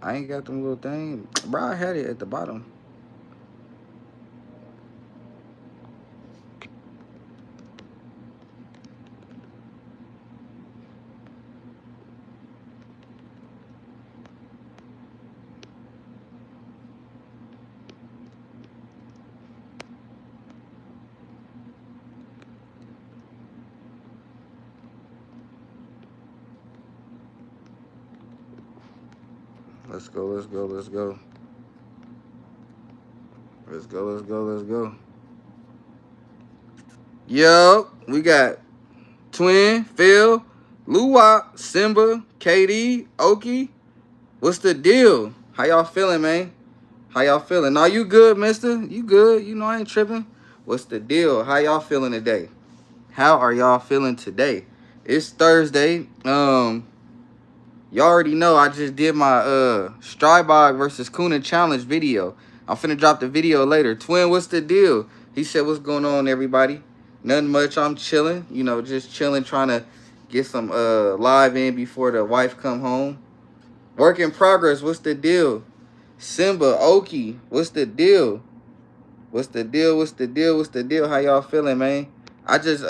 I ain't got them little thing. Bro, I had it at the bottom. Let's go, let's go, let's go. Let's go, let's go, let's go. Yo, we got Twin, Phil, Luwak, Simba, KD, Oki. What's the deal? How y'all feeling, man? How y'all feeling? Are you good, mister? You good? You know I ain't tripping. What's the deal? How y'all feeling today? How are y'all feeling today? It's Thursday. Y'all already know I just did my Strybog versus Kuna challenge video. I'm finna drop the video later. Twin, what's the deal? He said, what's going on, everybody? Nothing much. I'm chilling. You know, just chilling, trying to get some live in before the wife come home. Work in progress. What's the deal? Simba, Oki, what's the deal? What's the deal? What's the deal? What's the deal? How y'all feeling, man? I just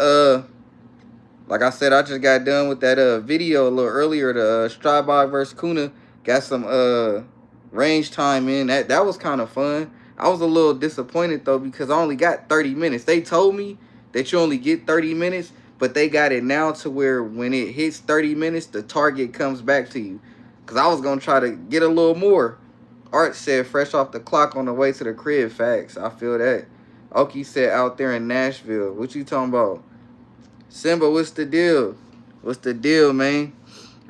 like I said, I just got done with that video a little earlier, the Strybog versus Kuna. Got some range time in. That was kind of fun. I was a little disappointed though because I only got 30 minutes. They told me that you only get 30 minutes, but they got it now to where when it hits 30 minutes, the target comes back to you. Cause I was gonna try to get a little more. Art said fresh off the clock on the way to the crib. Facts. I feel that. Oki said out there in Nashville. What you talking about? Simba, what's the deal? What's the deal, man?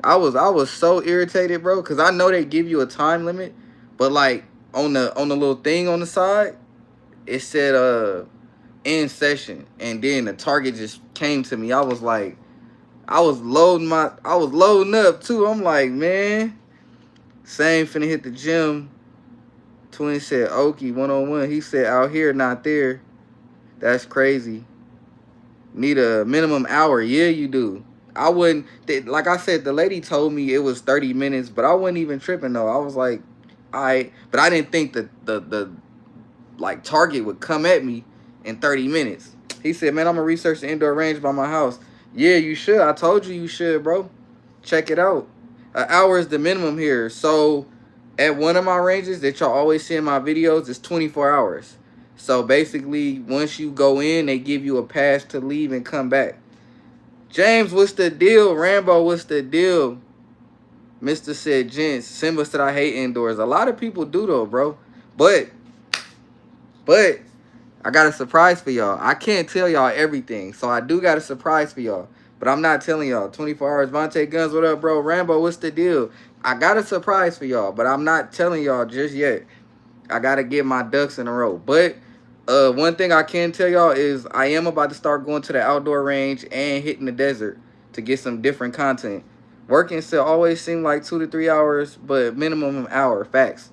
I was so irritated, bro, because I know they give you a time limit, but like on the little thing on the side, it said end session, and then the target just came to me. I was like, I was loading up too. I'm like, man, same finna hit the gym. Twin said Oki 101. He said out here, not there. That's crazy. Need a minimum hour. Yeah, you do. I wouldn't, like I said, the lady told me it was 30 minutes, but I wasn't even tripping though. I was like, all right, but I didn't think that the like target would come at me in 30 minutes. He said, man, I'm gonna research the indoor range by my house. Yeah, you should. I told you should, bro. Check it out. An hour is the minimum here. So at one of my ranges that y'all always see in my videos, it's 24 hours. So basically, once you go in, they give you a pass to leave and come back. James, what's the deal? Rambo, what's the deal? Mr. said, gents, Simba said I hate indoors. A lot of people do though, bro. But I got a surprise for y'all. I can't tell y'all everything, so I do got a surprise for y'all. But I'm not telling y'all. 24 hours, Vontae Guns, what up, bro? Rambo, what's the deal? I got a surprise for y'all, but I'm not telling y'all just yet. I got to get my ducks in a row. But one thing I can tell y'all is I am about to start going to the outdoor range and hitting the desert to get some different content. Working still always seem like 2 to 3 hours, but minimum an hour. Facts.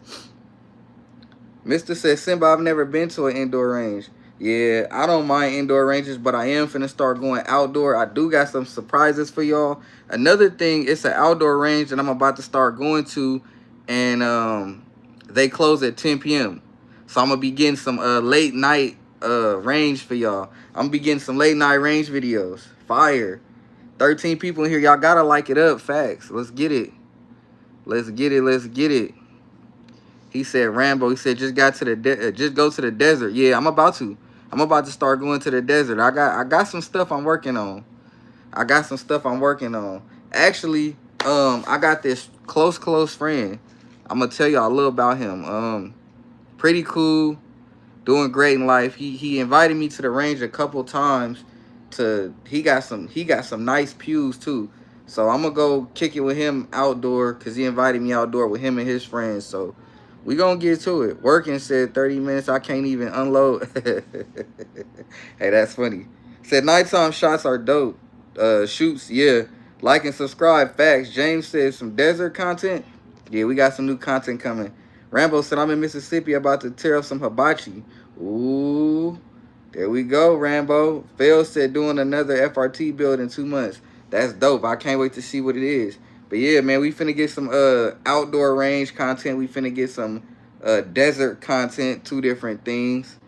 Mr. says, Simba, I've never been to an indoor range. Yeah, I don't mind indoor ranges, but I am finna start going outdoor. I do got some surprises for y'all. Another thing, it's an outdoor range that I'm about to start going to, and they close at 10 p.m. So I'm gonna be getting some late night range for y'all. I'm gonna be getting some late night range videos. Fire. 13 people in here. Y'all gotta like it up. Facts. Let's get it. Let's get it. Let's get it. He said, Rambo, he said, just go to the desert. Yeah, I'm about to start going to the desert. I got some stuff I'm working on. Actually, I got this close friend. I'm gonna tell y'all a little about him. Pretty cool, doing great in life. He invited me to the range a couple times. He got some nice pews too. So I'm gonna go kick it with him outdoor because he invited me outdoor with him and his friends. So we gonna get to it. Working said 30 minutes. I can't even unload. Hey, that's funny. Said nighttime shots are dope. Shoots, yeah. Like and subscribe. Facts. James said some desert content. Yeah, we got some new content coming. Rambo said I'm in Mississippi about to tear up some hibachi. Ooh, there we go, Rambo. Phil said doing another FRT build in 2 months. That's dope. I can't wait to see what it is. But yeah, man, we finna get some outdoor range content. We finna get some desert content. Two different things.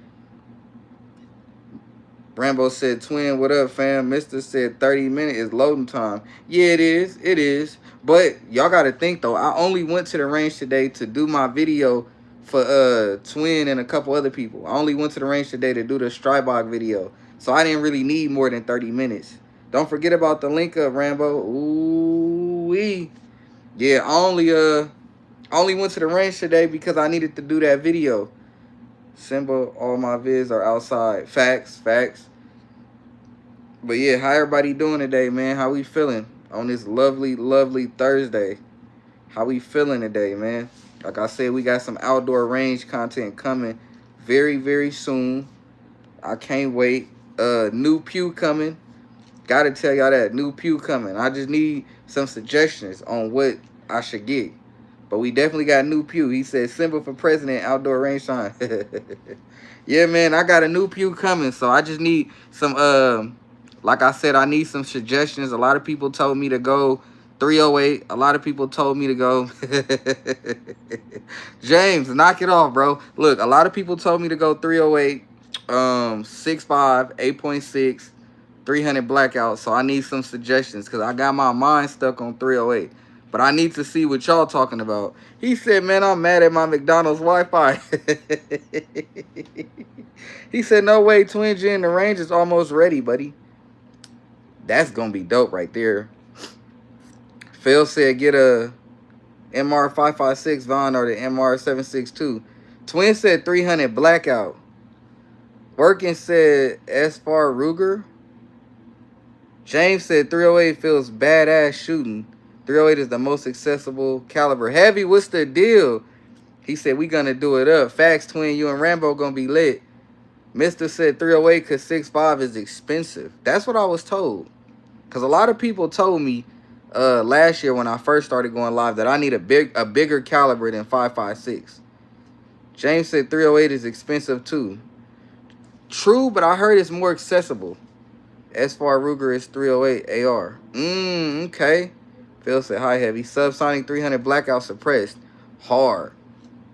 Rambo said, "Twin, what up, fam?" Mister said, 30 minutes is loading time. Yeah, it is. It is. But y'all got to think, though. I only went to the range today to do my video for Twin and a couple other people. I only went to the range today to do the Strybog video. So I didn't really need more than 30 minutes. Don't forget about the link up, Rambo. Ooh-wee. Yeah, I only went to the range today because I needed to do that video. Simba, all my vids are outside. Facts, facts. But yeah, how everybody doing today, man? How we feeling on this lovely, lovely Thursday? How we feeling today, man? Like I said, we got some outdoor range content coming very, very soon. I can't wait. New pew coming. Gotta tell y'all that. New pew coming. I just need some suggestions on what I should get. But we definitely got new pew. He said, Simba for president, outdoor range sign. Yeah, man, I got a new pew coming. So I just need some, like I said, I need some suggestions. A lot of people told me to go 308. A lot of people told me to go. James, knock it off, bro. Look, a lot of people told me to go 308, 6.5, 8.6, 300 blackout. So I need some suggestions because I got my mind stuck on 308. But I need to see what y'all talking about. He said, man, I'm mad at my McDonald's Wi-Fi. He said, no way, Twin Gen, the range is almost ready, buddy. That's going to be dope right there. Phil said, get a MR556 Von or the MR762. Twin said 300 blackout. Working said S-Far Ruger. James said 308 feels badass shooting. 308 is the most accessible caliber. Heavy, what's the deal? He said, we gonna do it up. Facts, Twin, you and Rambo gonna be lit. Mister said 308 because 6.5 is expensive. That's what I was told. Because a lot of people told me last year when I first started going live that I need a bigger caliber than 5.56. James said 308 is expensive too. True, but I heard it's more accessible. S-Far Ruger is 308 AR. Okay. Phil said, hi, Heavy. Subsonic 300 blackout suppressed. Hard.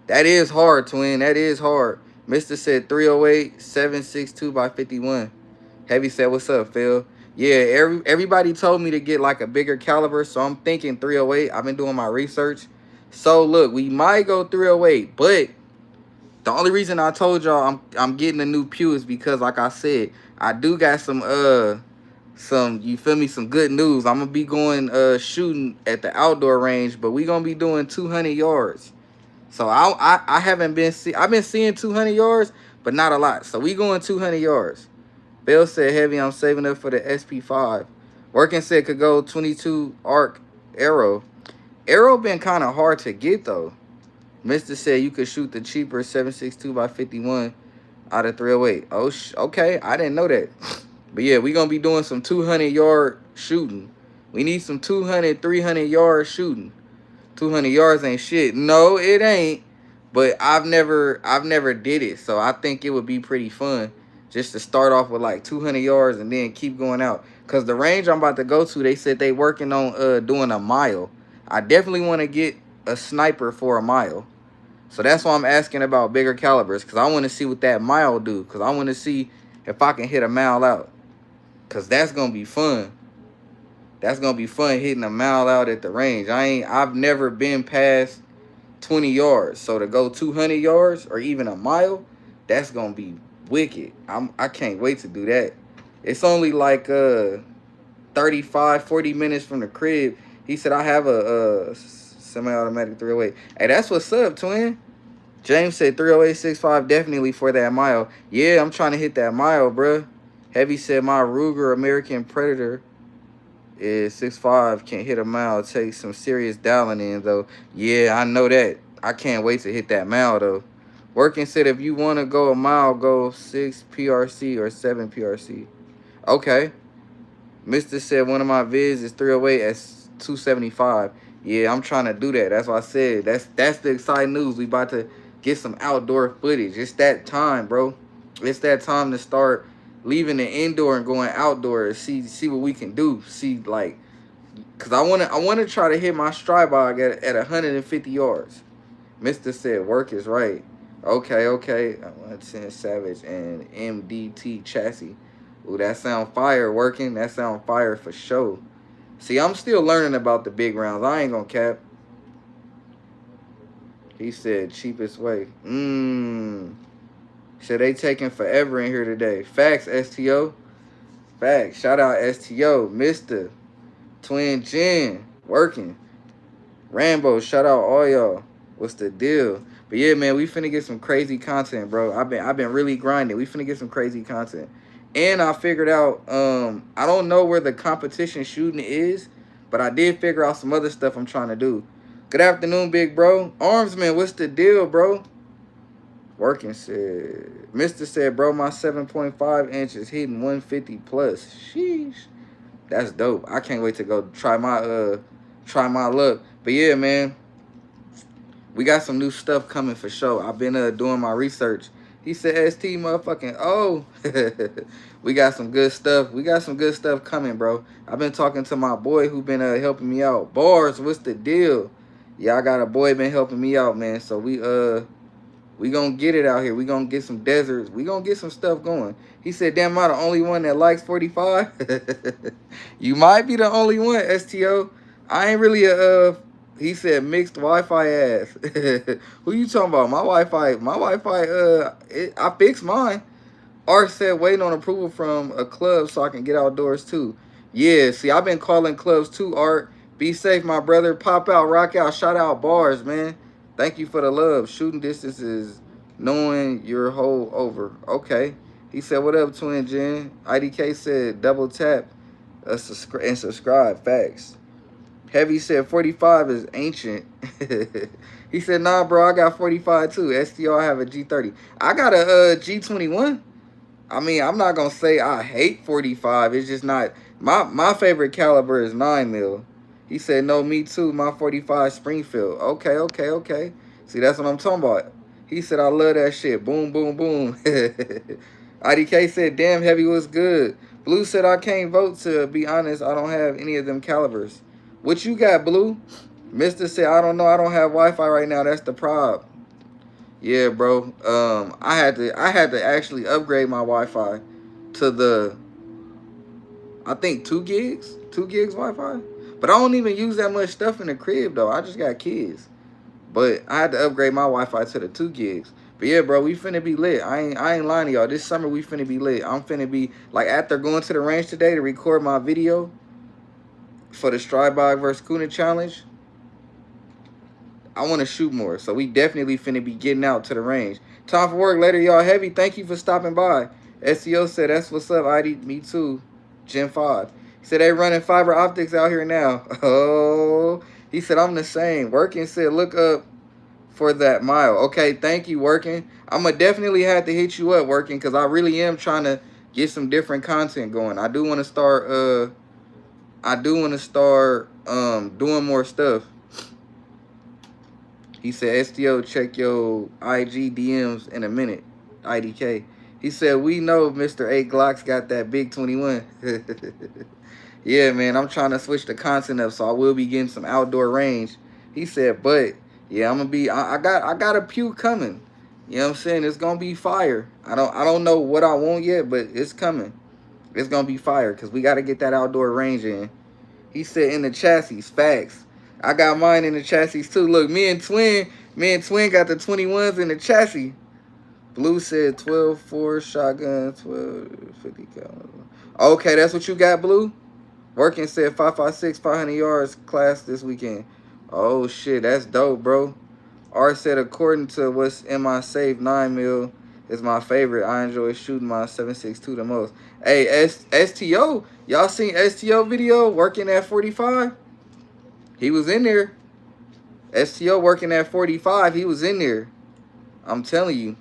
That is hard, Twin. That is hard. Mister said 308, 762 by 51. Heavy said, what's up, Phil? Yeah, everybody told me to get like a bigger caliber, so I'm thinking 308. I've been doing my research. So, look, we might go 308, but the only reason I told y'all I'm getting a new pew is because, like I said, I do got some you feel me, some good news. I'm gonna be going shooting at the outdoor range, but we gonna be doing 200 yards. So I haven't been I've been seeing 200 yards, but not a lot. So we going 200 yards. Bill said, Heavy, I'm saving up for the SP5. Working said could go 22 arc arrow. Arrow been kind of hard to get though. Mister said you could shoot the cheaper 7.62 by 51 out of 308. Oh, okay, I didn't know that. But yeah, we gonna be doing some 200-yard shooting. We need some 200, 300-yard shooting. 200 yards ain't shit. No, it ain't. But I've never did it, so I think it would be pretty fun just to start off with like 200 yards and then keep going out. Cause the range I'm about to go to, they said they working on doing a mile. I definitely want to get a sniper for a mile. So that's why I'm asking about bigger calibers, because I want to see what that mile do. Because I want to see if I can hit a mile out. Because that's going to be fun. That's going to be fun hitting a mile out at the range. I've never been past 20 yards. So to go 200 yards or even a mile, that's going to be wicked. I can't wait to do that. It's only like 35, 40 minutes from the crib. He said, I have a semi-automatic 308. Hey, that's what's up, Twin. James said 308.65 definitely for that mile. Yeah, I'm trying to hit that mile, bruh. Heavy said my Ruger American Predator is 6.5. Can't hit a mile. Take some serious dialing in, though. Yeah, I know that. I can't wait to hit that mile, though. Working said if you want to go a mile, go 6 PRC or 7 PRC. Okay. Mister said one of my vids is 308 at 275. Yeah, I'm trying to do that. That's what I said. That's the exciting news. We about to get some outdoor footage. It's that time, bro. It's that time to start leaving the indoor and going outdoor. See what we can do. See, like, Cause I wanna try to hit my stride bog at 150 yards. Mister said work is right. Okay, okay. I want to send Savage and MDT chassis. Ooh, that sound fire working. That sound fire for sure. See, I'm still learning about the big rounds. I ain't gonna cap. He said cheapest way. So they taking forever in here today. Facts, STO. Facts. Shout out STO. Mr. Twin Jen. Working. Rambo. Shout out all y'all. What's the deal? But yeah, man, we finna get some crazy content, bro. I've been really grinding. We finna get some crazy content. And I figured out, I don't know where the competition shooting is, but I did figure out some other stuff I'm trying to do. Good afternoon, big bro. Armsman, what's the deal, bro? Working said, Mr. said, bro, my 7.5 inch is hitting 150 plus. Sheesh. That's dope. I can't wait to go try my luck. But yeah, man, we got some new stuff coming for sure. I've been doing my research. He said ST motherfucking oh. We got some good stuff. We got some good stuff coming, bro. I've been talking to my boy who been helping me out. Bars, what's the deal? Yeah, I got a boy been helping me out, man. So we gonna get it out here. We gonna get some deserts. We gonna get some stuff going. He said, damn, am I the only one that likes 45? You might be the only one, STO. I ain't really he said mixed Wi-Fi ass. Who you talking about? My Wi-Fi, I fixed mine. Art said waiting on approval from a club so I can get outdoors too. Yeah, see, I've been calling clubs too, Art. Be safe, my brother. Pop out, rock out, shout out bars, man. Thank you for the love. Shooting distances, knowing your whole over. Okay. He said, what up, Twin Jen? IDK said, double tap and subscribe. Facts. Heavy said 45 is ancient. He said, nah, bro, I got 45 too. STR, I have a G30. I got a G21. I mean, I'm not going to say I hate 45. It's just not. My favorite caliber is 9 mil. He said, no, me too. My 45 Springfield. Okay, okay, okay. See, that's what I'm talking about. He said, I love that shit. Boom, boom, boom. IDK said, damn, Heavy was good. Blue said, I can't vote, to be honest. I don't have any of them calibers. What you got, Blue? Mister said, I don't know. I don't have Wi-Fi right now. That's the problem. Yeah, bro. I had to actually upgrade my Wi-Fi to the, I think 2 gigs? 2 gigs Wi-Fi? But I don't even use that much stuff in the crib, though. I just got kids. But I had to upgrade my Wi-Fi to the 2 gigs. But yeah, bro, we finna be lit. I ain't lying to y'all. This summer, we finna be lit. I'm finna be, like, after going to the range today to record my video for the Strybog vs. Kuna challenge, I want to shoot more. So we definitely finna be getting out to the range. Time for work later, y'all. Heavy, thank you for stopping by. SEO said, that's what's up, ID. Me too. Gen 5. He said, they running fiber optics out here now. Oh, he said, I'm the same. Working said, look up for that mile. Okay, thank you, Working. I'm going to definitely have to hit you up, Working, because I really am trying to get some different content going. I do want to start, doing more stuff. He said, STO, check your IG DMs in a minute. IDK. He said, we know Mr. 8 Glocks got that big 21. Yeah, man, I'm trying to switch the content up, so I will be getting some outdoor range. He said, but, yeah, I'm going to be, I got a pew coming. You know what I'm saying? It's going to be fire. I don't know what I want yet, but it's coming. It's going to be fire, because we got to get that outdoor range in. He said, in the chassis, facts. I got mine in the chassis too. Look, me and Twin got the 21s in the chassis. Blue said 12-4 shotgun, 12-50 caliber. Okay, that's what you got, Blue? Working said 5.56, 500 yards class this weekend. Oh shit, that's dope, bro. R said according to what's in my safe, 9 mil is my favorite. I enjoy shooting my 7.62 the most. Hey, STO, y'all seen STO video working at 45? He was in there. STO working at 45. He was in there. I'm telling you.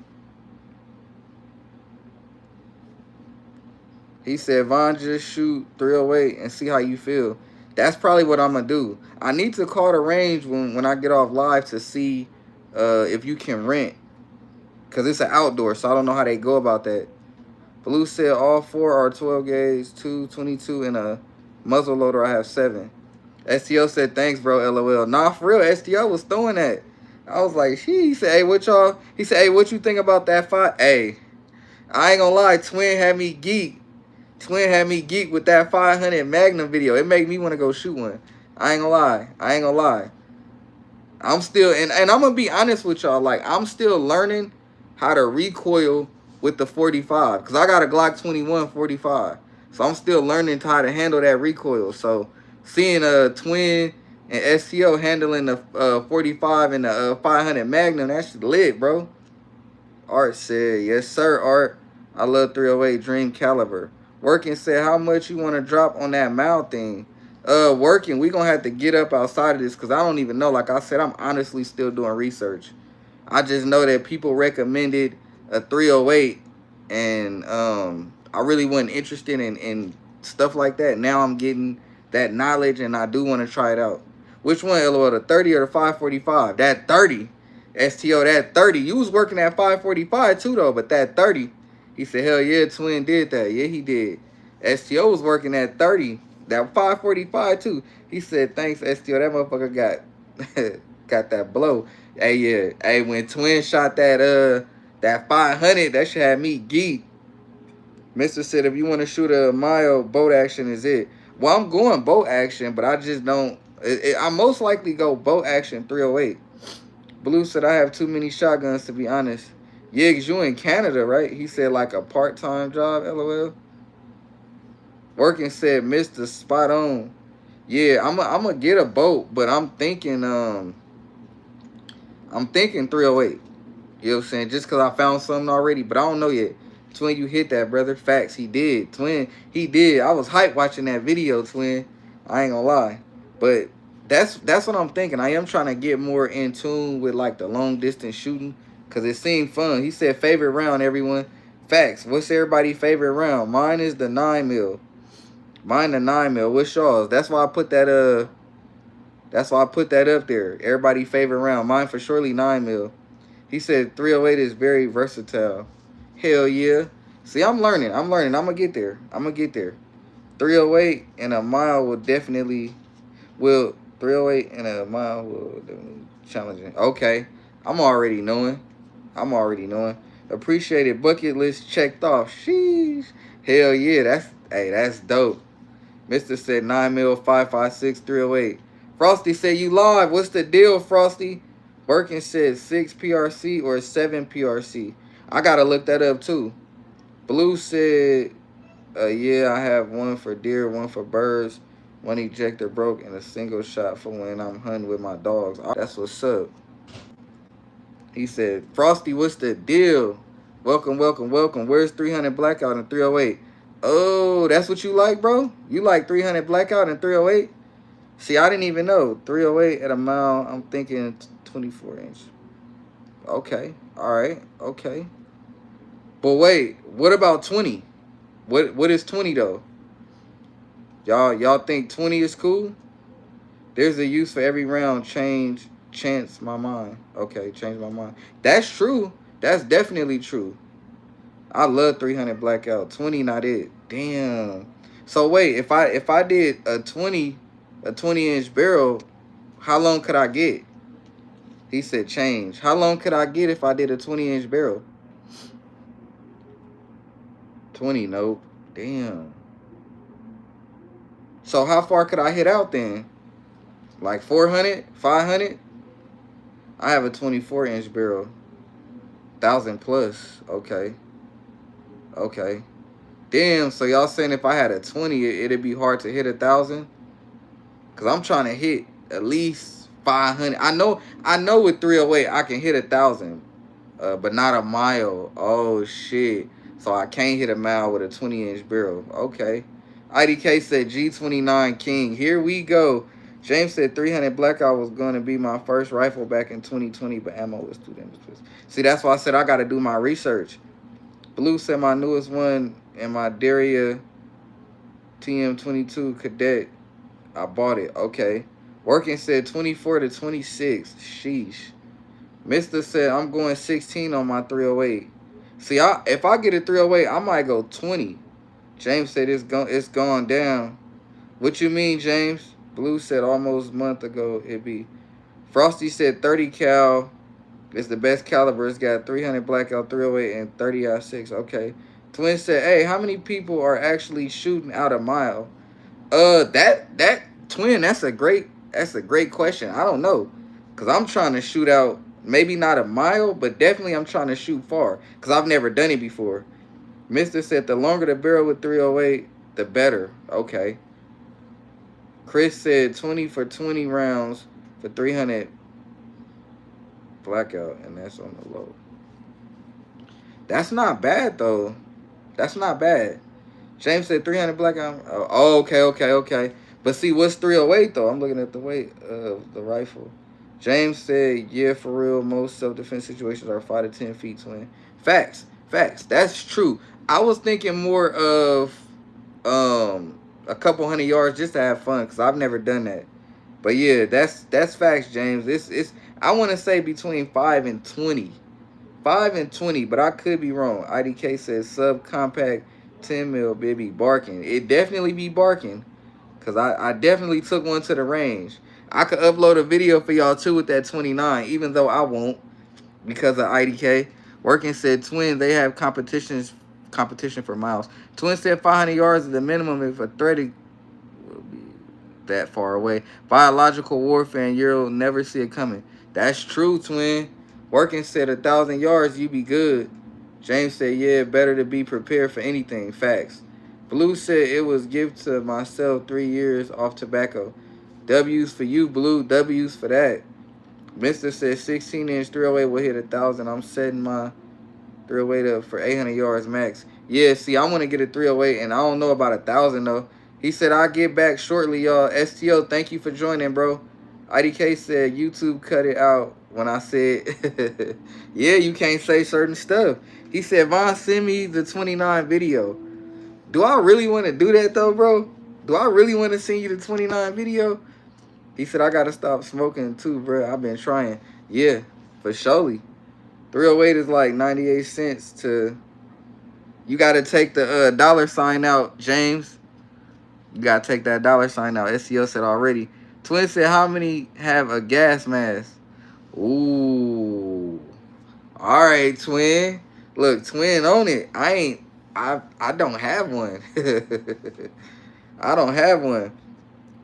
He said, Von, just shoot 308 and see how you feel. That's probably what I'm going to do. I need to call the range when I get off live to see if you can rent. Because it's an outdoor, so I don't know how they go about that. Blue said all 4 are 12 gauge, 2 22, and a muzzle loader I have 7. STO said, thanks, bro, LOL. Nah, for real, STO was throwing that. I was like, he said, hey, what y'all? He said, hey, what you think about that fight? Hey, I ain't gonna lie, Twin had me geek. Twin had me geek with that 500 Magnum video. It made me want to go shoot one. I ain't gonna lie. I ain't gonna lie. I'm still, and I'm gonna be honest with y'all, like, I'm still learning how to recoil with the 45. Because I got a Glock 21 45. So I'm still learning how to handle that recoil. So seeing a Twin and STO handling the 45 and the 500 Magnum, that's lit, bro. Art said, yes, sir, Art. I love 308 Dream Caliber. Working said, how much you want to drop on that mouth thing? Working, we going to have to get up outside of this because I don't even know. Like I said, I'm honestly still doing research. I just know that people recommended a 308, and I really wasn't interested in stuff like that. Now I'm getting that knowledge, and I do want to try it out. Which one, LOL, the 30 or the 545? That 30. STO, that 30. You was working at 545 too, though, but that 30. He said, hell yeah, Twin did that. Yeah, he did. STO was working at 30. That 545 too. He said, thanks, STO. That motherfucker got that blow. Hey, yeah. Hey, when Twin shot that 500, that shit had me geek. Mister said, if you want to shoot a mile, boat action is it. Well, I'm going boat action, but I just don't. I most likely go boat action 308. Blue said, I have too many shotguns, to be honest. Yeah, because you in Canada, right? He said, like a part-time job, LOL. Working said, Mr. Spot on. Yeah, I'm going to get a boat, but I'm thinking 308. You know what I'm saying? Just because I found something already, but I don't know yet. Twin, you hit that, brother. Facts, he did. Twin, he did. I was hyped watching that video, Twin. I ain't gonna lie. But that's what I'm thinking. I am trying to get more in tune with, like, the long-distance shooting because it seemed fun. He said, favorite round, everyone. Facts. What's everybody's favorite round? Mine is the 9 mil. Mine the 9 mil. What's y'all's? That's why I put that up there. Everybody's favorite round. Mine for surely 9 mil. He said 308 is very versatile. Hell yeah. See, I'm learning. I'm going to get there. 308 and a mile will definitely... 308 and a mile will definitely challenging. Okay. I'm already knowing. Appreciated. Bucket list checked off. Sheesh. Hell yeah. That's dope. Mister said 9 mil 556 308. Frosty said you live. What's the deal, Frosty? Birkin said 6 PRC or 7 PRC. I gotta look that up too. Blue said, yeah, I have one for deer, one for birds, one ejector broke, and a single shot for when I'm hunting with my dogs. That's what's up. He said, Frosty, what's the deal? Welcome. Where's 300 Blackout and 308? Oh, that's what you like, bro? You like 300 Blackout and 308? See, I didn't even know. 308 at a mile, I'm thinking 24 inch. Okay. All right. Okay. But wait, what about 20? What is 20 though? Y'all think 20 is cool? There's a use for every round. Chance my mind. Okay, change my mind. That's true. That's definitely true. I love 300 Blackout. 20 not it. Damn. So wait, if I did a 20-inch barrel, how long could I get? He said change. How long could I get if I did a 20-inch barrel? 20, nope. Damn. So how far could I hit out then? Like 400? 500? I have a 24-inch barrel. 1,000 plus. Okay. Okay. Damn, so y'all saying if I had a 20, it'd be hard to hit 1,000? Because I'm trying to hit at least 500. I know with 308 I can hit 1,000, but not a mile. Oh, shit. So I can't hit a mile with a 20-inch barrel. Okay. IDK said G29 King. Here we go. James said 300 Blackout was going to be my first rifle back in 2020, but ammo was too damn expensive. See, that's why I said I got to do my research. Blue said my newest one in my Daria TM22 Cadet. I bought it. Okay. Working said 24 to 26. Sheesh. Mister said I'm going 16 on my 308. See, if I get a 308, I might go 20. James said it's gone down. What you mean, James? Blue said almost a month ago it'd be. Frosty said 30 cal is the best caliber. It's got 300 blackout 308 and 30 I6. Okay. Twin said, hey, how many people are actually shooting out a mile? That twin, that's a great question. I don't know, cause I'm trying to shoot out maybe not a mile, but definitely I'm trying to shoot far, cause I've never done it before. Mister said the longer the barrel with 308, the better. Okay. Chris said 20 for 20 rounds for 300 blackout, and that's on the low. That's not bad though. That's not bad. James said 300 blackout. Oh, okay. But see, what's 308 though? I'm looking at the weight of the rifle. James said, yeah, for real, most self-defense situations are 5 to 10 feet, twin. Facts. That's true. I was thinking more of a couple hundred yards just to have fun, because I've never done that. But yeah, that's facts, James. It's I want to say between 5 and 20. 5 and 20, but I could be wrong. IDK says subcompact 10 mil, baby, barking. It definitely be barking, because I definitely took one to the range. I could upload a video for y'all too with that 29, even though I won't because of IDK. Working said twin, they have competition for miles. Twin said 500 yards is the minimum if a threat will be that far away. Biological warfare, and you'll never see it coming. That's true, twin. Working said 1,000 yards, you be good. James said, yeah, better to be prepared for anything. Facts. Blue said it was gift to myself 3 years off tobacco. W's for you, Blue. W's for that. Mister said 16-inch 308 will hit 1,000. I'm setting my 308 up for 800 yards max. Yeah, see, I want to get a 308, and I don't know about 1,000 though. He said I'll get back shortly, y'all. STO, thank you for joining, bro. IDK said YouTube cut it out when I said, yeah, you can't say certain stuff. He said, Von, send me the 29 video. Do I really want to do that though, bro? Do I really want to send you the 29 video? He said, I got to stop smoking too, bro. I've been trying. Yeah, for surely. 308 is like 98 cents to... You got to take the dollar sign out, James. You got to take that dollar sign out. SEO said already. Twin said, how many have a gas mask? Ooh. All right, twin. Look, twin on it. I don't have one. I don't have one.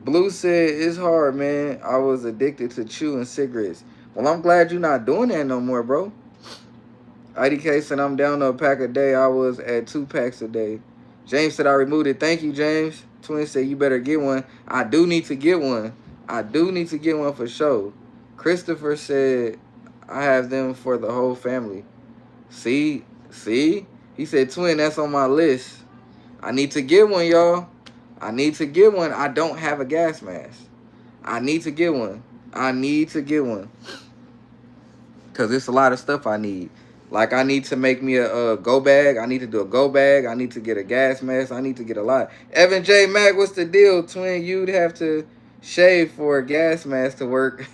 Blue said, it's hard, man. I was addicted to chewing cigarettes. Well, I'm glad you're not doing that no more, bro. IDK said, I'm down to a pack a day. I was at 2 packs a day. James said, I removed it. Thank you, James. Twin said, you better get one. I do need to get one. I do need to get one for sure. Christopher said, I have them for the whole family. See? He said, twin, that's on my list. I need to get one, y'all. I need to get one. I don't have a gas mask. I need to get one. Because it's a lot of stuff I need. Like, I need to make me a go bag. I need to do a go bag. I need to get a gas mask. I need to get a lot. Evan J. Mack, what's the deal, twin? You'd have to shave for a gas mask to work.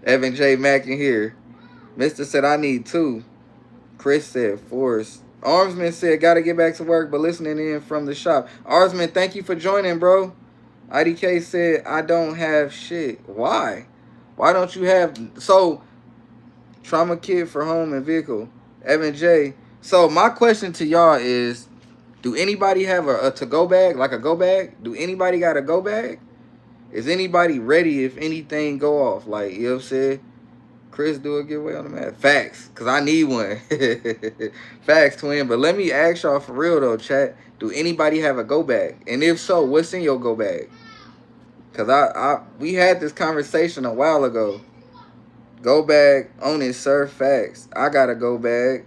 Evan J. Mack in here. Mister said, I need 2. Chris said, Forrest. Armsman said, got to get back to work, but listening in from the shop. Armsman, thank you for joining, bro. IDK said, I don't have shit. Why? Why don't you have... So, trauma kit for home and vehicle. Evan J. So, my question to y'all is, do anybody have a to-go bag? Like a go bag? Do anybody got a go bag? Is anybody ready if anything go off? Like, you know what I'm saying? Chris, do a giveaway on the mat. Facts, because I need one. Facts, twin. But let me ask y'all for real, though, chat. Do anybody have a go bag? And if so, what's in your go bag? Because we had this conversation a while ago. Go bag, own it, sir. Facts. I got a go bag.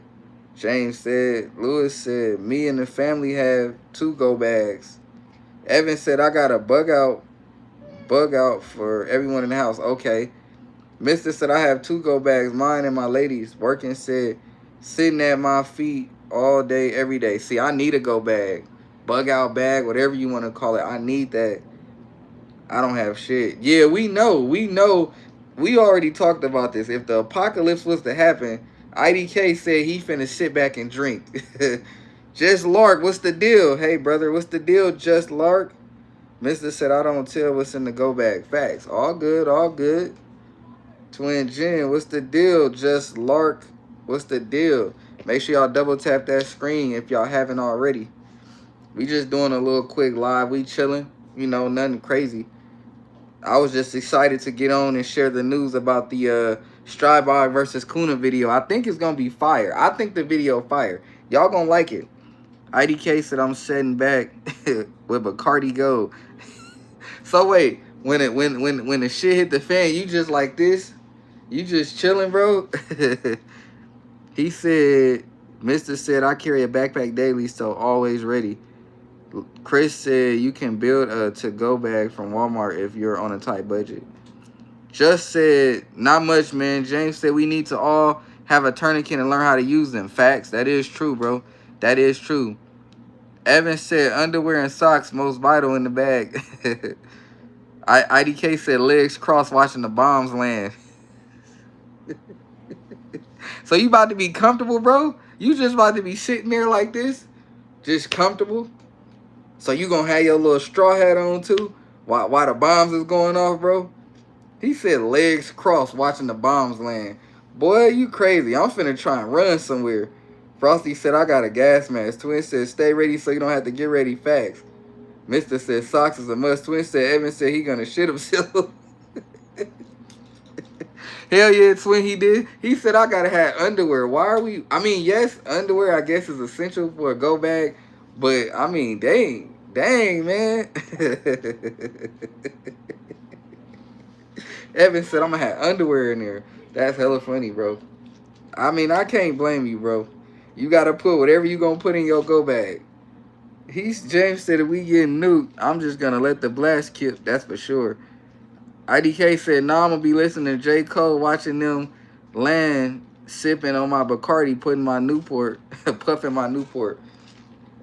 James said. Lewis said, me and the family have 2 go bags. Evan said, I got a bug out for everyone in the house. Okay. Mister said, I have 2 go bags, mine and my ladies. Working said, sitting at my feet all day, every day. See, I need a go bag. Bug out bag, whatever you want to call it. I need that. I don't have shit. Yeah, we know. We already talked about this. If the apocalypse was to happen, IDK said he finna sit back and drink. Just Lark, what's the deal? Hey, brother, what's the deal, Just Lark? Mr. said, I don't tell what's in the go bag. Facts. All good, all good. Twin Jen, what's the deal? Just Lark, what's the deal? Make sure y'all double tap that screen if y'all haven't already. We just doing a little quick live. We chilling. You know, nothing crazy. I was just excited to get on and share the news about the Strybog versus Kuna video. I think it's going to be fire. I think the video fire. Y'all going to like it. IDK said I'm setting back with Bacardi Gold. So wait, when the shit hit the fan, you just like this? You just chilling, bro? He said, Mr. said, I carry a backpack daily, so always ready. Chris said, you can build a to-go bag from Walmart if you're on a tight budget. Just said, not much, man. James said, we need to all have a tourniquet and learn how to use them. Facts. That is true, bro. That is true. Evan said, underwear and socks most vital in the bag. IDK said, legs crossed watching the bombs land. So you about to be comfortable, bro? You just about to be sitting there like this? Just comfortable? So you gonna have your little straw hat on too? While the bombs is going off, bro? He said legs crossed watching the bombs land. Boy, you crazy. I'm finna try and run somewhere. Frosty said, I got a gas mask. Twin said, stay ready so you don't have to get ready. Facts. Mr. said, socks is a must. Twin said, Evan said he gonna shit himself. Hell yeah, Twin, he did. He said, I gotta have underwear. Why are we... I mean, yes, underwear, I guess, is essential for a go bag. But, I mean, dang, man. Evan said, I'm gonna have underwear in there. That's hella funny, bro. I mean, I can't blame you, bro. You gotta put whatever you gonna put in your go bag. James said, if we get nuked, I'm just gonna let the blast kip. That's for sure. IDK said, nah, I'm gonna be listening to J. Cole, watching them land, sipping on my Bacardi, putting my Newport, puffing my Newport.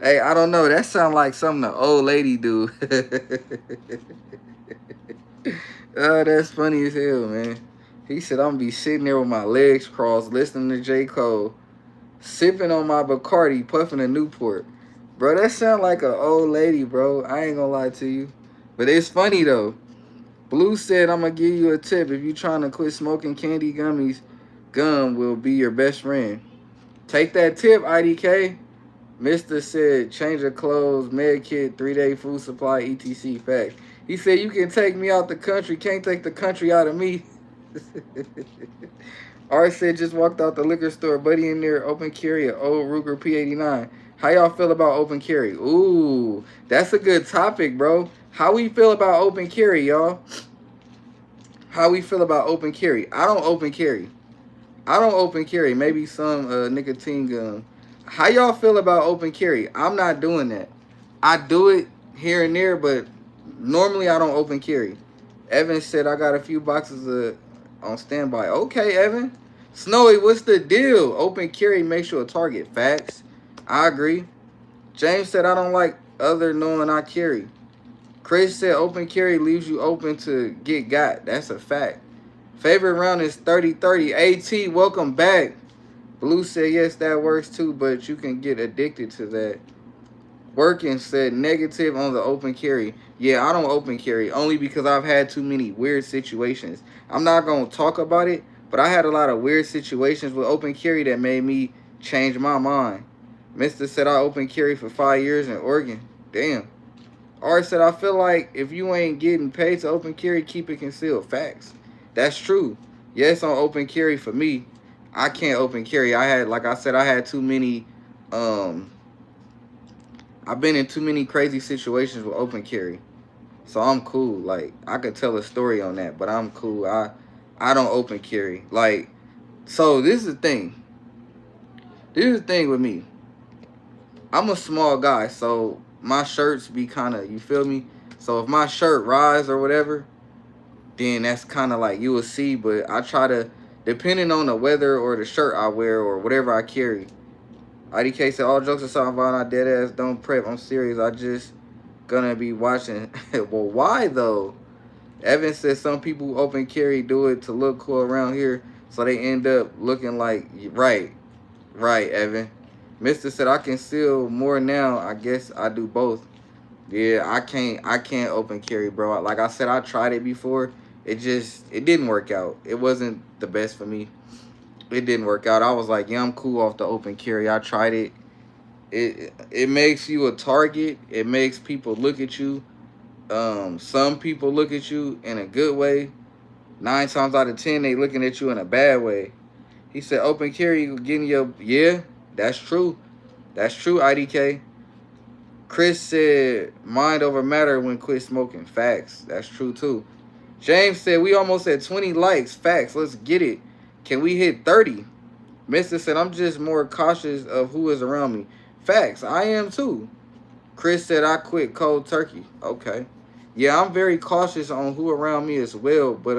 Hey, I don't know. That sounds like something the old lady do. Oh, that's funny as hell, man. He said, I'm gonna be sitting there with my legs crossed, listening to J. Cole, sipping on my Bacardi, puffing a Newport. Bro, that sound like an old lady, bro. I ain't gonna lie to you. But it's funny, though. Blue said, I'm going to give you a tip. If you trying to quit smoking candy gummies, gum will be your best friend. Take that tip, IDK. Mr. said, change of clothes, med kit, 3-day food supply, etc. Facts. He said, you can take me out the country. Can't take the country out of me. Art said, just walked out the liquor store. Buddy in there, open carry, an old Ruger P89. How y'all feel about open carry? Ooh, that's a good topic, bro. How we feel about open carry, y'all? How we feel about open carry? I don't open carry. Maybe some nicotine gum. How y'all feel about open carry? I'm not doing that. I do it here and there, but normally I don't open carry. Evan said, I got a few boxes on standby. Okay, Evan. Snowy, what's the deal? Open carry makes you a target. Facts. I agree. James said, I don't like other knowing I carry. Chris said, open carry leaves you open to get got. That's a fact. Favorite round is 30-30. AT, welcome back. Blue said, yes, that works too, but you can get addicted to that. Working said, negative on the open carry. Yeah, I don't open carry, only because I've had too many weird situations. I'm not going to talk about it, but I had a lot of weird situations with open carry that made me change my mind. Mr. said, I open carry for 5 years in Oregon. Damn. Art said, I feel like if you ain't getting paid to open carry, keep it concealed. Facts. That's true. Yes, on open carry for me, I can't open carry. Like I said, I had too many, I've been in too many crazy situations with open carry. So I'm cool. Like, I could tell a story on that, but I'm cool. I don't open carry. Like, so this is the thing. This is the thing with me. I'm a small guy, so my shirts be kind of, you feel me? So if my shirt rise or whatever, then that's kind of like you will see. But I try to, depending on the weather or the shirt I wear or whatever I carry. IDK said, all jokes aside, Vaughn, I dead ass don't prep. I'm serious. I just gonna be watching. Well, why though? Evan said some people open carry do it to look cool around here, so they end up looking like, right, Evan. Mr. said, I can steal more now. I guess I do both. Yeah, I can't open carry, bro. Like I said, I tried it before. It didn't work out. It wasn't the best for me. It didn't work out. I was like, yeah, I'm cool off the open carry. I tried it. It makes you a target. It makes people look at you. Some people look at you in a good way. 9 times out of 10, they looking at you in a bad way. He said, open carry, you getting your yeah. That's true. That's true. IDK. Chris said, mind over matter when quit smoking. Facts. That's true too. James said, we almost at 20 likes. Facts. Let's get it. Can we hit 30? Mister said, I'm just more cautious of who is around me. Facts. I am too. Chris said, I quit cold turkey. Okay. Yeah, I'm very cautious on who around me as well. But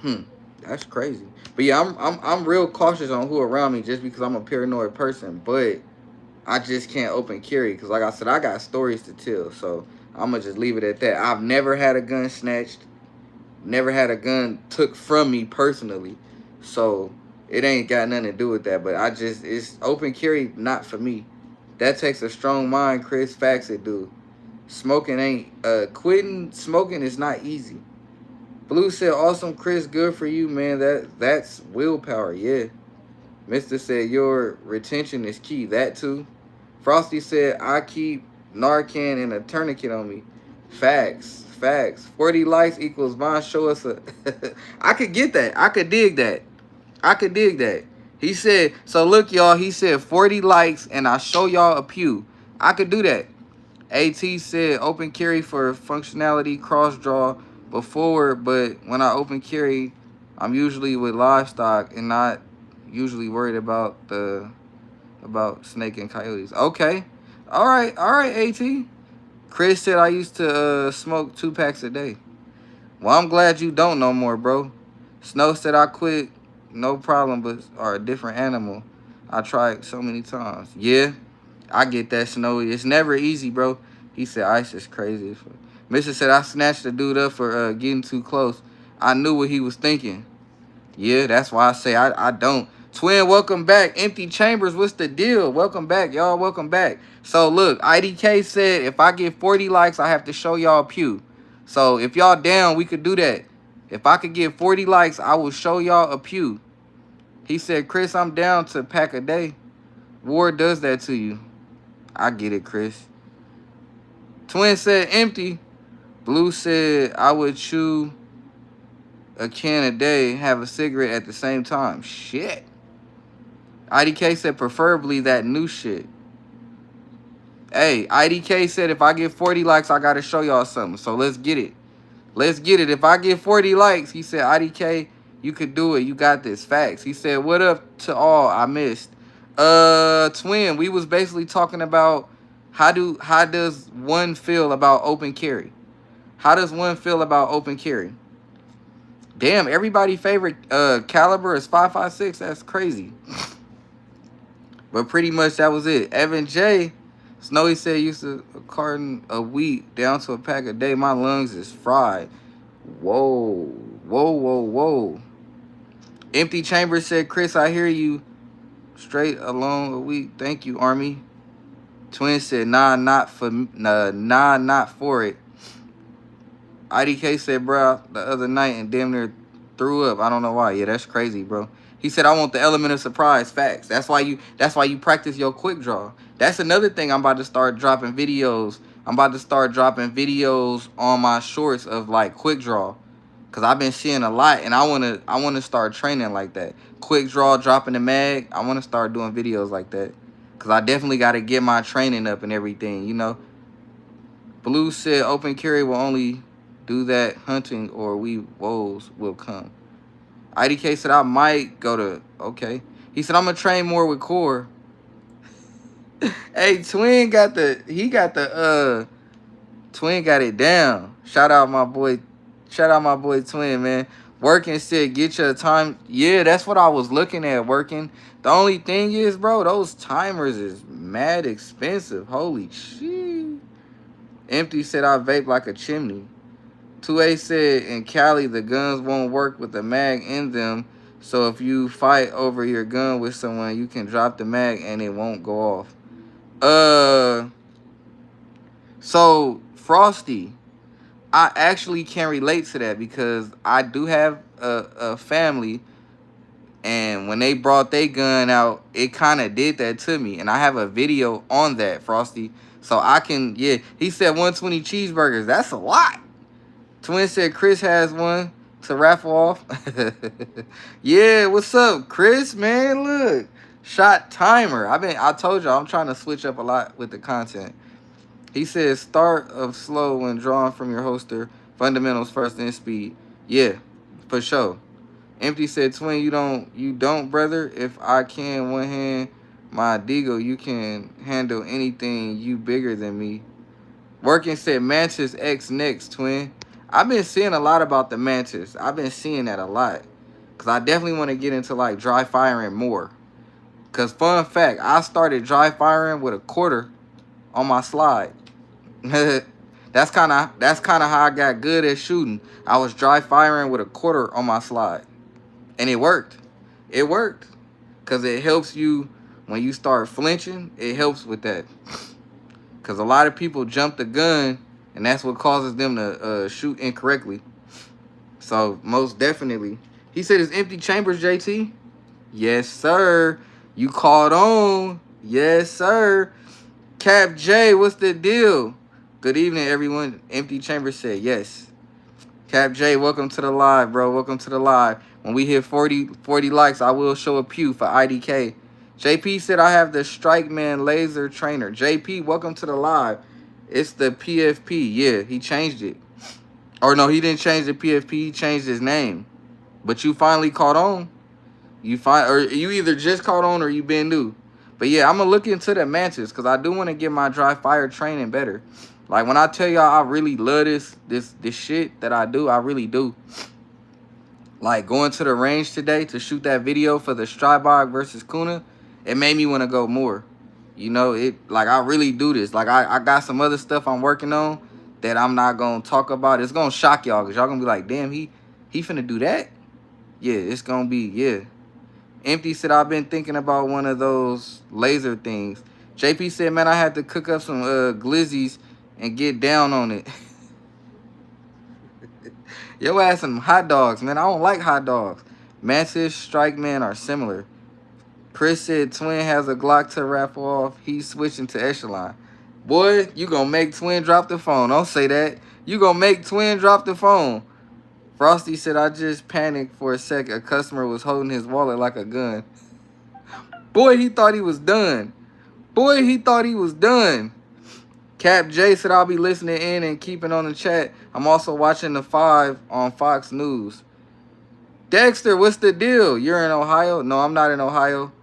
hmm, that's crazy. But yeah, I'm real cautious on who around me just because I'm a paranoid person. But I just can't open carry because, like I said, I got stories to tell. So I'm gonna just leave it at that. I've never had a gun snatched, never had a gun took from me personally, so it ain't got nothing to do with that. But it's open carry not for me. That takes a strong mind, Chris. Facts it do. Smoking ain't quitting smoking is not easy. Blue said, awesome, Chris, good for you, man. That's willpower, yeah. Mister said your retention is key. That too. Frosty said, I keep Narcan and a tourniquet on me. Facts. Facts. 40 likes equals Von. Show us a. I could get that. I could dig that. I could dig that. He said, so look, y'all. He said 40 likes and I show y'all a pew. I could do that. AT said, open carry for functionality, cross draw, before, but when I open carry, I'm usually with livestock and not usually worried about snake and coyotes. Okay. All right, AT. Chris said I used to smoke 2 packs a day. Well, I'm glad you don't no more, bro. Snow said I quit, no problem, but are a different animal. I tried so many times. Yeah, I get that, Snowy. It's never easy, bro. He said ice is crazy. Mister said I snatched the dude up for getting too close. I knew what he was thinking. Yeah, that's why I say I don't. Twin, welcome back. Empty Chambers, what's the deal? Welcome back, y'all. Welcome back. So, look, IDK said if I get 40 likes, I have to show y'all a pew. So, if y'all down, we could do that. If I could get 40 likes, I will show y'all a pew. He said, Chris, I'm down to pack a day. War does that to you. I get it, Chris. Twin said empty. Blue said I would chew a can a day, have a cigarette at the same time. Shit. IDK said preferably that new shit. Hey, IDK said if I get 40 likes, I got to show y'all something. So let's get it. Let's get it. If I get 40 likes, he said, IDK, you could do it. You got this. Facts. He said, what up to all? I missed. Twin, we was basically talking about how does one feel about open carry? How does one feel about open carry? Damn, everybody favorite caliber is 5.56. That's crazy. But pretty much that was it. Evan J. Snowy said used to a carton of wheat down to a pack a day. My lungs is fried. Whoa. Whoa, whoa, whoa. Empty Chamber said, Chris, I hear you. Straight along a week. Thank you, Army. Twin said, nah, not for it. IDK said, bro, the other night and damn near threw up. I don't know why. Yeah, that's crazy, bro. He said, I want the element of surprise. Facts. That's why you practice your quick draw. That's another thing. I'm about to start dropping videos. I'm about to start dropping videos on my shorts of like quick draw. Cause I've been seeing a lot and I wanna start training like that. Quick draw, dropping the mag. I wanna start doing videos like that. Cause I definitely gotta get my training up and everything, you know. Blue said open carry will only do that hunting or we woes will come. IDK said I might go to okay. He said I'm gonna train more with core. Hey, Twin got Twin got it down. Shout out my boy Twin, man. Working said get your time. Yeah, that's what I was looking at, working. The only thing is, bro, those timers is mad expensive. Holy shit. Empty said I vape like a chimney. 2A said in Cali the guns won't work with the mag in them. So if you fight over your gun with someone, you can drop the mag and it won't go off. So, Frosty, I actually can relate to that because I do have a family, and when they brought their gun out, it kind of did that to me. And I have a video on that, Frosty. So I can, yeah. He said 120 cheeseburgers. That's a lot. Twin said Chris has one to raffle off. Yeah, what's up, Chris? Man, look. Shot timer. I told y'all I'm trying to switch up a lot with the content. He says start of slow when drawn from your holster. Fundamentals first, then speed. Yeah, for sure. Empty said, Twin, you don't, brother. If I can one hand my Deagle, you can handle anything. You bigger than me. Working said Mantis X next, Twin. I've been seeing a lot about the Mantis. I've been seeing that a lot. Cause I definitely want to get into like dry firing more. Cause fun fact, I started dry firing with a quarter on my slide. That's kinda how I got good at shooting. I was dry firing with a quarter on my slide. And it worked. It worked. Because it helps you when you start flinching. It helps with that. Because a lot of people jump the gun, and that's what causes them to shoot incorrectly. So, most definitely. He said it's empty chambers, JT. Yes, sir. You caught on. Yes, sir. Cap J, what's the deal? Good evening, everyone. Empty chambers said yes. Cap J, welcome to the live, bro. Welcome to the live. When we hit 40 likes, I will show a pew for IDK. JP said I have the Strike Man laser trainer. JP, welcome to the live. It's the PFP. Yeah, he changed it. Or no, he didn't change the PFP. He changed his name. But you finally caught on. Or you either just caught on or you been new. But yeah, I'm gonna look into the Mantis because I do want to get my dry fire training better. Like when I tell y'all I really love this shit that I do, I really do. Like going to the range today to shoot that video for the Strybog versus Kuna, it made me want to go more. You know, like I really do this. Like I got some other stuff I'm working on that I'm not gonna talk about. It's gonna shock y'all because y'all gonna be like, damn, he finna do that? Yeah, it's gonna be, yeah. Empty said I've been thinking about one of those laser things. JP said, man, I had to cook up some glizzies and get down on it. Yo ass some hot dogs, man. I don't like hot dogs. Mantis, Strike Man are similar. Chris said Twin has a Glock to raffle off. He's switching to Echelon. Boy, you gonna make Twin drop the phone. Don't say that. You gonna make Twin drop the phone. Frosty said, I just panicked for a sec. A customer was holding his wallet like a gun. Boy, he thought he was done. Boy, he thought he was done. Cap J said, I'll be listening in and keeping on the chat. I'm also watching the 5 on Fox News. Dexter, what's the deal? You're in Ohio? No, I'm not in Ohio.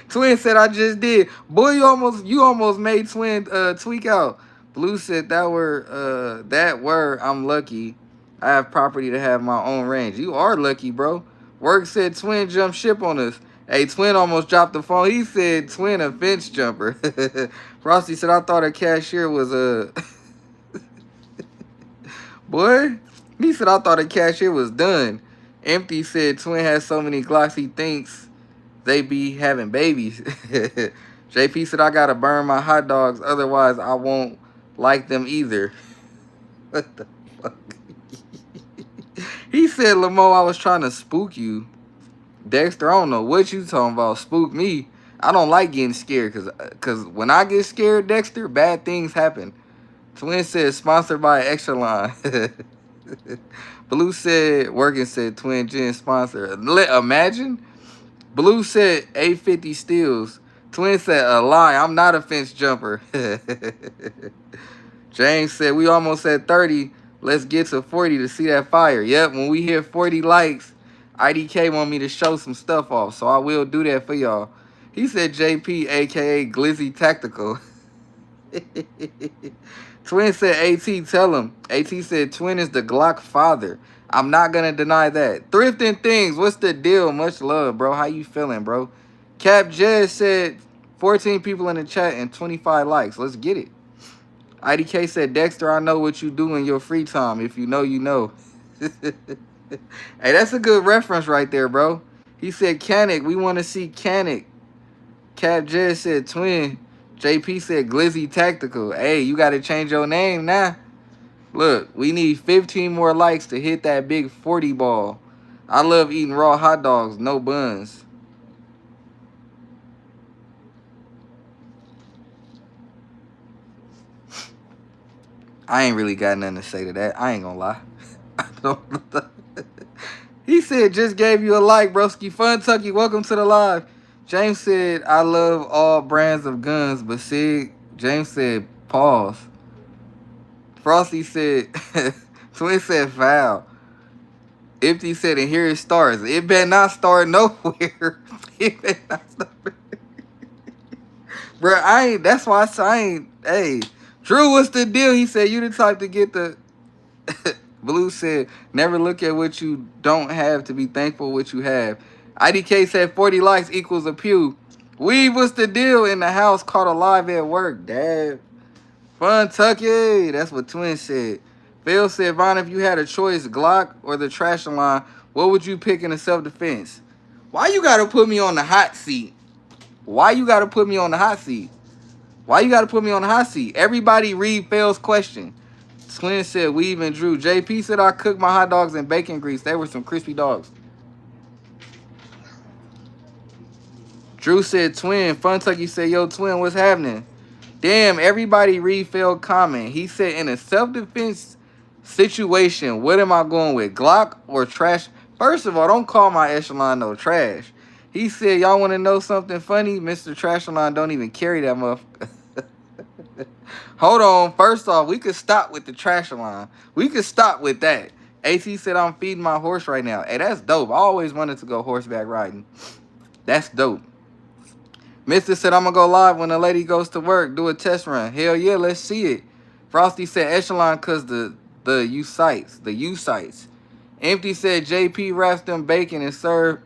Twin said, I just did. Boy, you almost made Twin tweak out. Blue said, that word, I'm lucky. I have property to have my own range. You are lucky, bro. Work said Twin jumped ship on us. Hey, Twin almost dropped the phone. He said Twin a fence jumper. Frosty said, I thought a cashier was a... Boy, he said, I thought a cashier was done. Empty said Twin has so many Glocks he thinks they be having babies. JP said, I gotta burn my hot dogs. Otherwise, I won't like them either. What the fuck? He said, Lamo, I was trying to spook you. Dexter, I don't know what you talking about. Spook me. I don't like getting scared because when I get scared, Dexter, bad things happen. Twin said, sponsored by Echelon. Blue said, Working said, Twin Gen sponsor. Imagine. Blue said, 850 steals. Twin said, a lie. I'm not a fence jumper. James said, we almost at 30. Let's get to 40 to see that fire. Yep, when we hit 40 likes, IDK want me to show some stuff off, so I will do that for y'all. He said JP, a.k.a. Glizzy Tactical. Twin said AT, tell him. AT said Twin is the Glock father. I'm not going to deny that. Thrifting Things, what's the deal? Much love, bro. How you feeling, bro? Cap Jez said 14 people in the chat and 25 likes. Let's get it. IDK said, Dexter, I know what you do in your free time. If you know, you know. Hey, that's a good reference right there, bro. He said, Canic, we want to see Canic. Cap Jez said, Twin, JP said Glizzy Tactical. Hey, you got to change your name now. Look, we need 15 more likes to hit that big 40 ball. I love eating raw hot dogs, no buns. I ain't really got nothing to say to that. I ain't gonna lie. I don't know. He said, just gave you a like, broski. Vontae, welcome to the live. James said, I love all brands of guns, but Sig, James said, pause. Frosty said, Twin said, foul. Empty said, and here it starts. It better not start nowhere. It better not start. Bro, that's why I ain't, hey. Drew, what's the deal? He said, you the type to get the... Blue said, never look at what you don't have to be thankful what you have. IDK said 40 likes equals a pew. Weave, what's the deal? In the house, caught alive at work. Dad. Vontae. That's what Twin said. Phil said, Von, if you had a choice, Glock or the trash line, what would you pick in a self-defense? Why you got to put me on the hot seat? Why you got to put me on the hot seat? Why you got to put me on the hot seat? Everybody read Phil's question. Twin said, Weave and Drew. JP said, I cooked my hot dogs in bacon grease. They were some crispy dogs. Drew said, Twin. Vontae said, yo, Twin, what's happening? Damn, everybody read Phil's comment. He said, in a self-defense situation, what am I going with? Glock or trash? First of all, don't call my echelon no trash. He said, y'all want to know something funny? Mr. Trashalon don't even carry that motherfucker. Hold on. First off, we could stop with the trash line. We could stop with that. AT said, I'm feeding my horse right now. Hey, that's dope. I always wanted to go horseback riding. That's dope. Mister said, I'm going to go live when the lady goes to work. Do a test run. Hell yeah, let's see it. Frosty said, echelon because the U sites. The U sites. Empty said, JP wraps them bacon and serve.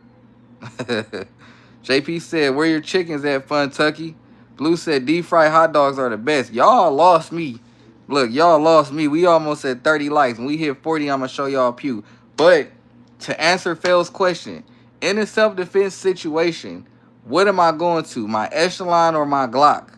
JP said, where your chickens at, Vontae? Blue said, deep fried hot dogs are the best. Y'all lost me. Look, y'all lost me. We almost at 30 likes. When we hit 40, I'm going to show y'all a pew. But to answer Phil's question, in a self-defense situation, what am I going to? My echelon or my Glock?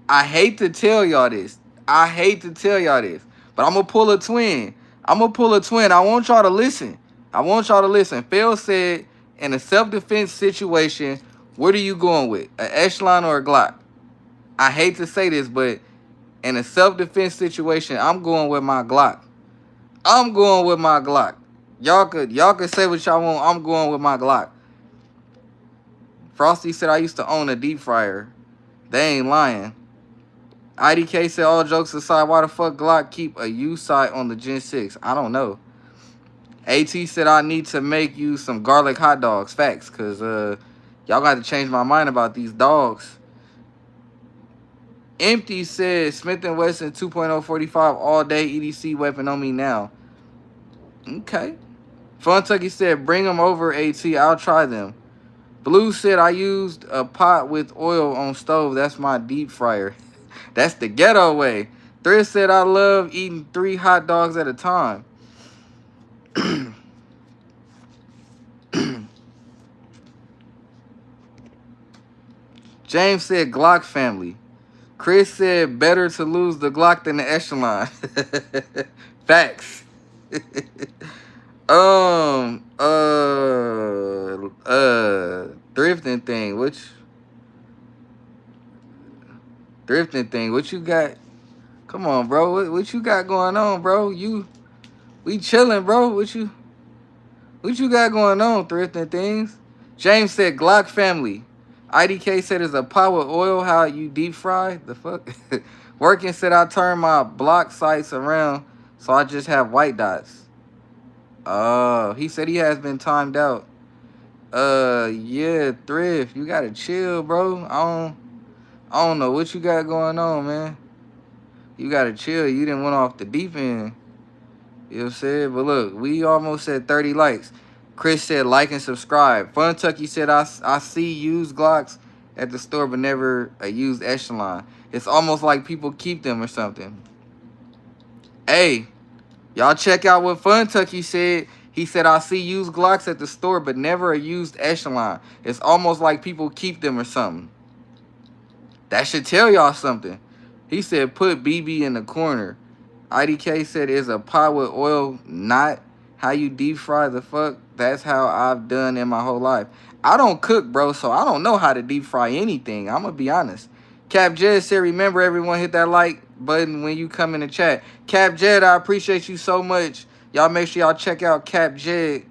I hate to tell y'all this. I hate to tell y'all this. But I'm going to pull a twin. I'm going to pull a twin. I want y'all to listen. I want y'all to listen. Phil said, in a self-defense situation, what are you going with? An echelon or a Glock? I hate to say this, but in a self-defense situation, I'm going with my Glock. I'm going with my Glock. Y'all could say what y'all want. I'm going with my Glock. Frosty said, I used to own a deep fryer. They ain't lying. IDK said, all jokes aside, why the fuck Glock keep a U sight on the Gen 6? I don't know. AT said, I need to make you some garlic hot dogs. Facts, because y'all got to change my mind about these dogs. Empty said, Smith & Wesson 2.045 all day EDC weapon on me now. Okay. Vontae said, bring them over, AT. I'll try them. Blue said, I used a pot with oil on stove. That's my deep fryer. That's the ghetto way. Thread said, I love eating 3 hot dogs at a time. James said, Glock family. Chris said, better to lose the Glock than the echelon. Facts. Thrifting thing. Thrifting thing. What you got? Come on, bro. What you got going on, bro? We chilling, bro. What you got going on, thrifting things? James said, Glock family. IDK said, it's a pot with oil, how you deep fry? The fuck? Working said, I turn my block sights around, so I just have white dots. Oh, he said he has been timed out. Yeah, thrift. You gotta chill, bro. I don't know what you got going on, man. You gotta chill. You didn't went off the deep end. You know what I'm saying? But look, we almost at 30 likes. Chris said, like and subscribe. Vontae said, I see used Glocks at the store, but never a used echelon. It's almost like people keep them or something. Hey, y'all check out what Vontae said. He said, I see used Glocks at the store, but never a used echelon. It's almost like people keep them or something. That should tell y'all something. He said, put BB in the corner. IDK said, is a pot with oil not how you deep fry the fuck? That's how I've done in my whole life. I don't cook, bro, so I don't know how to deep fry anything. I'm going to be honest. Cap Jed said, remember everyone hit that like button when you come in the chat. Cap Jed, I appreciate you so much. Y'all make sure y'all check out Cap Jed.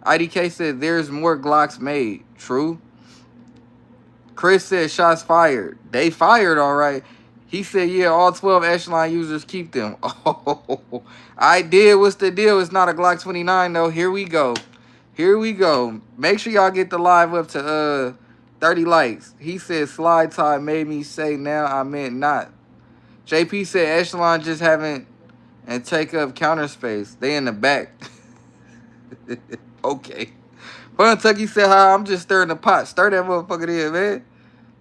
IDK said, there's more Glocks made. True. Chris said, shots fired. They fired, all right. He said, yeah, all 12 echelon users keep them. Oh, I did. What's the deal? It's not a Glock 29, though. Here we go. Here we go. Make sure y'all get the live up to 30 likes. He said, slide tie made me say now I meant not. JP said, echelon just haven't and take up counter space. They in the back. Okay. Vontae said, hi, I'm just stirring the pot. Stir that motherfucker in, man.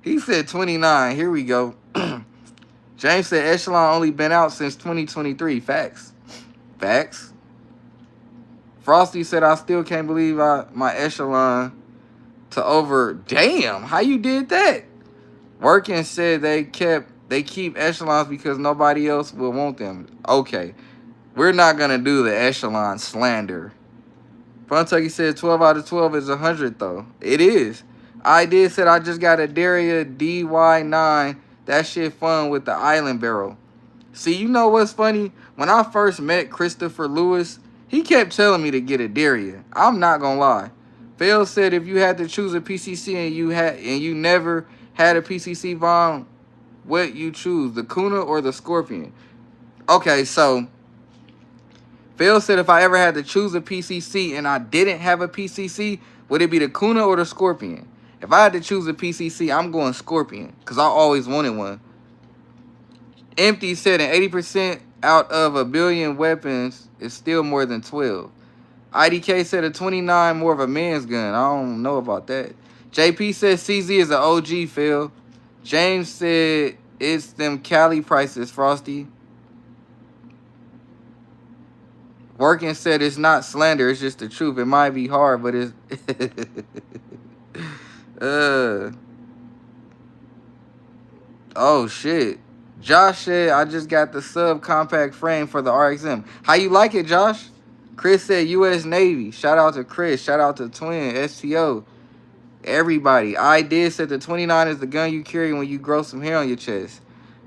He said 29. Here we go. James said echelon only been out since 2023. Facts. Facts. Frosty said, I still can't believe my echelon to over. Damn, how you did that? Working said they keep echelons because nobody else will want them. Okay. We're not going to do the echelon slander. Vontae said 12 out of 12 is 100, though. It is. I did said I just got a Daria DY9. That shit fun with the island barrel. See, you know what's funny? When I first met Christopher Lewis, he kept telling me to get a Daria. I'm not going to lie. Phil said if you had to choose a PCC and you never had a PCC bomb, what you choose, the Kuna or the Scorpion? Okay, so Phil said if I ever had to choose a PCC and I didn't have a PCC, would it be the Kuna or the Scorpion? If I had to choose a PCC, I'm going Scorpion because I always wanted one. Empty said an 80% out of a billion weapons is still more than 12. IDK said a 29 more of a man's gun. I don't know about that. JP said CZ is an OG, Phil. James said it's them Cali prices, Frosty. Working said it's not slander, it's just the truth. It might be hard, but it's oh shit. Josh said I just got the subcompact frame for the RXM. How you like it, Josh? Chris said US Navy. Shout out to Chris. Shout out to Twin, STO. Everybody. I did said the 29 is the gun you carry when you grow some hair on your chest.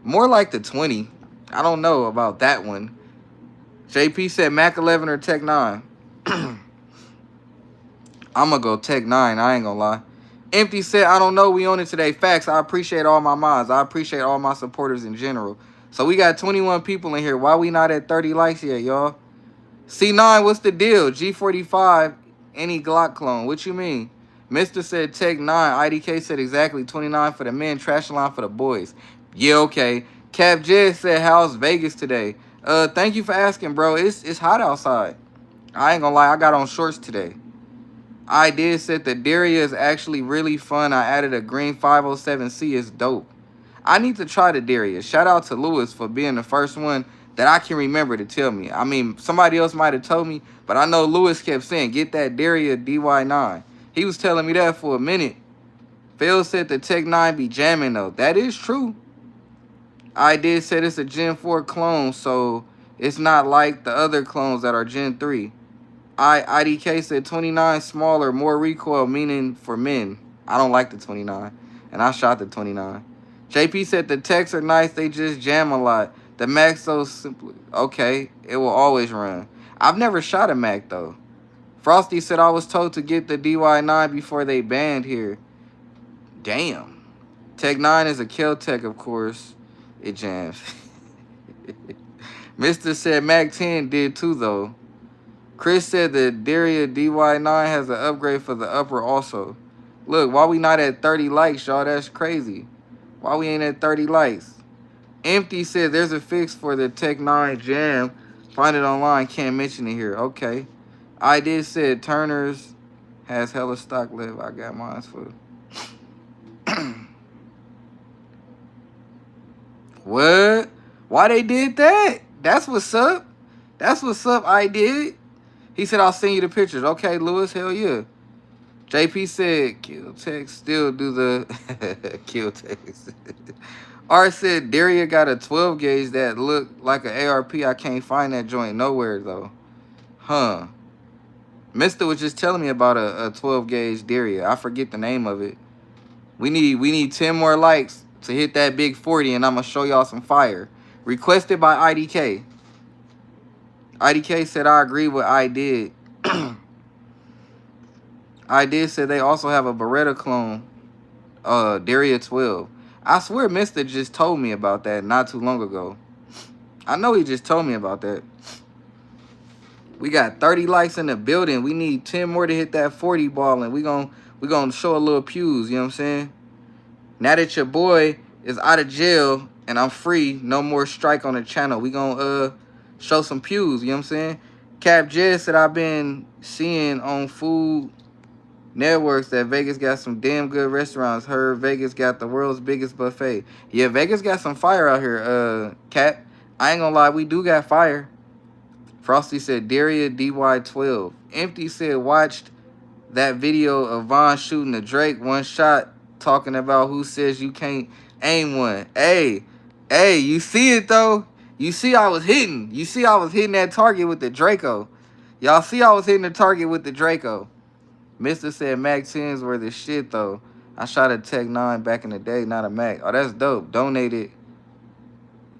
More like the 20. I don't know about that one. JP said Mac 11 or Tech 9. I'm going to go Tech 9. I ain't going to lie. Empty said, I don't know. We on it today. Facts. I appreciate all my mods. I appreciate all my supporters in general. So we got 21 people in here. Why we not at 30 likes yet, y'all? C9, what's the deal? G45, any Glock clone. What you mean? Mr. said Tech 9. IDK said exactly 29 for the men. Trash line for the boys. Yeah, okay. Cap Jed said, how's Vegas today? Thank you for asking, bro. It's hot outside. I ain't gonna lie. I got on shorts today. I did said the Daria is actually really fun. I added a green 507C. It's dope. I need to try the Daria. Shout out to Lewis for being the first one that I can remember to tell me. I mean, somebody else might have told me, but I know Lewis kept saying, get that Daria DY9. He was telling me that for a minute. Phil said the Tech 9 be jamming, though. That is true. I did say it's a Gen 4 clone, so it's not like the other clones that are Gen 3. IDK said 29 smaller, more recoil, meaning for men. I don't like the 29, and I shot the 29. JP said the techs are nice, they just jam a lot. The Mac so simple. Okay, it will always run. I've never shot a Mac, though. Frosty said I was told to get the DY9 before they banned here. Damn. Tech 9 is a kill tech, of course. It jams. Mr. said Mac 10 did too, though. Chris said the Daria DY9 has an upgrade for the upper also. Look, why we not at 30 likes, y'all? That's crazy. Why we ain't at 30 likes? Empty said there's a fix for the Tech 9 jam. Find it online. Can't mention it here. Okay. I did said Turner's has hella stock left. I got mine for. What? Why they did that? That's what's up. That's what's up, I did. He said, I'll send you the pictures. Okay, Lewis, hell yeah. JP said, kill text, still do the kill text. R said, Daria got a 12 gauge that looked like an ARP. I can't find that joint nowhere, though. Huh. Mister was just telling me about a 12 gauge Daria. I forget the name of it. We need 10 more likes to hit that big 40, and I'm going to show y'all some fire. Requested by IDK. IDK said, I agree with I did. I did say they also have a Beretta clone, Daria 12. I swear Mister just told me about that not too long ago. I know he just told me about that. We got 30 likes in the building. We need 10 more to hit that 40 ball, and we gonna show a little pews, you know what I'm saying? Now that your boy is out of jail and I'm free, no more strike on the channel. We gonna show some pews, you know what I'm saying? Cap Jez said I've been seeing on Food Networks that Vegas got some damn good restaurants. Heard Vegas got the world's biggest buffet. Yeah, Vegas got some fire out here, Cap. I ain't gonna lie, we do got fire. Frosty said Daria DY12. Empty said watched that video of Von shooting the Drake one shot, talking about who says you can't aim one. Hey, you see it though? You see I was hitting. You see I was hitting that target with the Draco. Y'all see I was hitting the target with the Draco. Mister said Mac 10s were the shit though. I shot a Tech 9 back in the day, not a Mac. Oh, that's dope. Donated.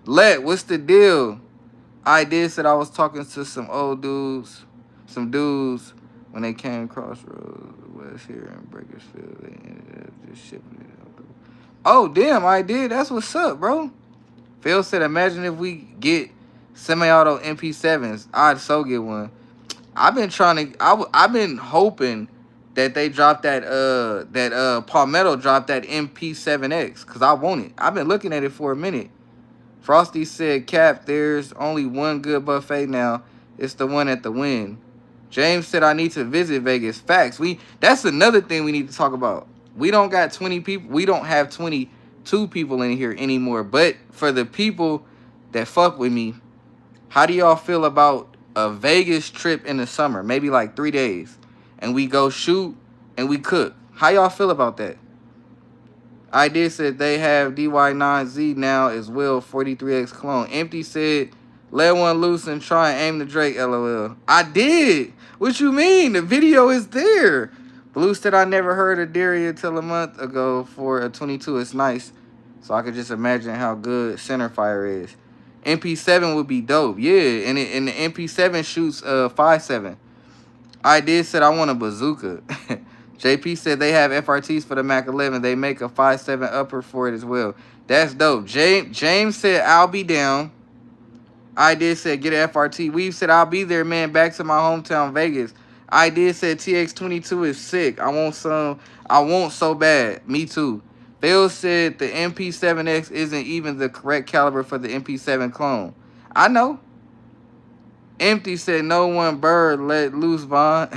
What's the deal? I did said I was talking to some old dudes, some dudes when they came Crossroads West here in Bakersfield. They ended up just shipping it out. Oh damn, I did. That's what's up, bro. Phil said, imagine if we get semi-auto MP7s. I'd so get one. I've been trying to. I've been hoping that they dropped that Palmetto dropped that MP7X because I want it. I've been looking at it for a minute. Frosty said, Cap, there's only one good buffet now. It's the one at the Wynn. James said, I need to visit Vegas. Facts. That's another thing we need to talk about. We don't got 20 people. We don't have 22 people in here anymore. But for the people that fuck with me, how do y'all feel about a Vegas trip in the summer? Maybe like 3 days. And we go shoot and we cook. How y'all feel about that? I did said they have DY9Z now as well, 43X clone. Empty said, let one loose and try and aim the Drake, LOL. I did. What you mean? The video is there. Blue said I never heard of Daria till a month ago for a 22. It's nice. So I could just imagine how good Centerfire is. MP7 would be dope. Yeah, and the MP7 shoots 5.7. I did said I want a bazooka. JP said they have FRTs for the Mac 11. They make a 5.7 upper for it as well. That's dope. James said, I'll be down. I did said, get an FRT. Weave said, I'll be there, man. Back to my hometown, Vegas. I did said, TX22 is sick. I want so bad. Me too. Phil said the MP7X isn't even the correct caliber for the MP7 clone. I know. Empty said, no one bird let loose, Von.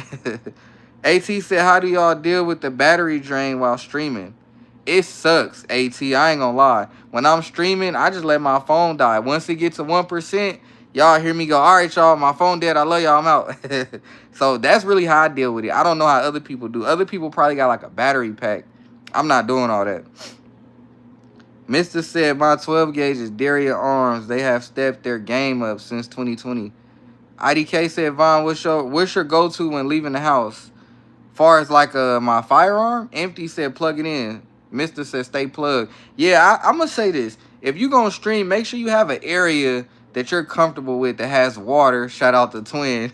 AT said, how do y'all deal with the battery drain while streaming? It sucks, AT. I ain't gonna lie. When I'm streaming, I just let my phone die. Once it gets to 1%, y'all hear me go, all right, y'all, my phone dead. I love y'all. I'm out. So that's really how I deal with it. I don't know how other people do. Other people probably got like a battery pack. I'm not doing all that. Mister said, my 12 gauge is Daria Arms. They have stepped their game up since 2020. IDK said, Von, what's your go-to when leaving the house? Far as like my firearm, Empty said plug it in. Mister said stay plugged. Yeah, I'm gonna say this. If you gonna stream, make sure you have an area that you're comfortable with that has water. Shout out to Twin.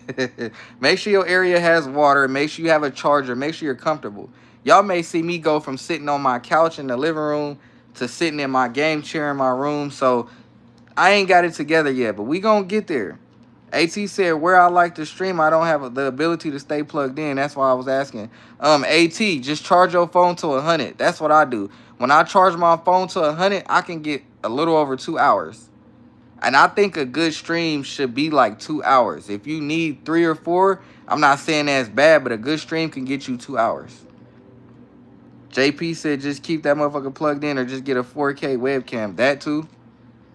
Make sure your area has water. Make sure you have a charger. Make sure you're comfortable. Y'all may see me go from sitting on my couch in the living room to sitting in my game chair in my room. So I ain't got it together yet, but we gonna get there. AT said, where I like to stream, I don't have the ability to stay plugged in. That's why I was asking. AT, just charge your phone to 100. That's what I do. When I charge my phone to 100, I can get a little over 2 hours. And I think a good stream should be like 2 hours. If you need 3 or 4, I'm not saying that's bad, but a good stream can get you 2 hours. JP said, just keep that motherfucker plugged in or just get a 4K webcam. That too.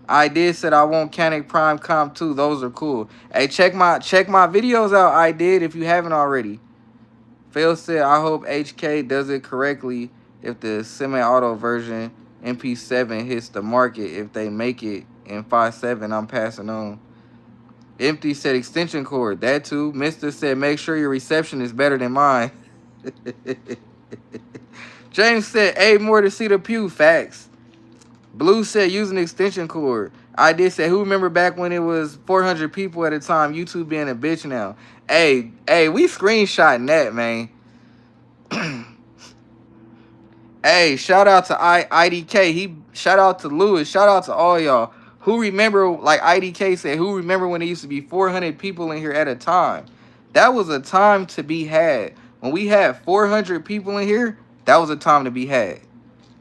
I did said I want Canic Prime Comp 2. Those are cool. Hey, check my videos out. I did if you haven't already. Phil said, I hope HK does it correctly if the semi-auto version MP7 hits the market. If they make it in 5.7, I'm passing on. Empty said extension cord. That too. Mister said, make sure your reception is better than mine. James said, hey, more to see the pew. Facts. Blue said, use an extension cord. I did say, who remember back when it was 400 people at a time? YouTube being a bitch now. Hey, we screenshotting that, man. Hey, shout out to IDK. Shout out to Lewis. Shout out to all y'all. Who remember, like IDK said, who remember when it used to be 400 people in here at a time? That was a time to be had. When we had 400 people in here, that was a time to be had.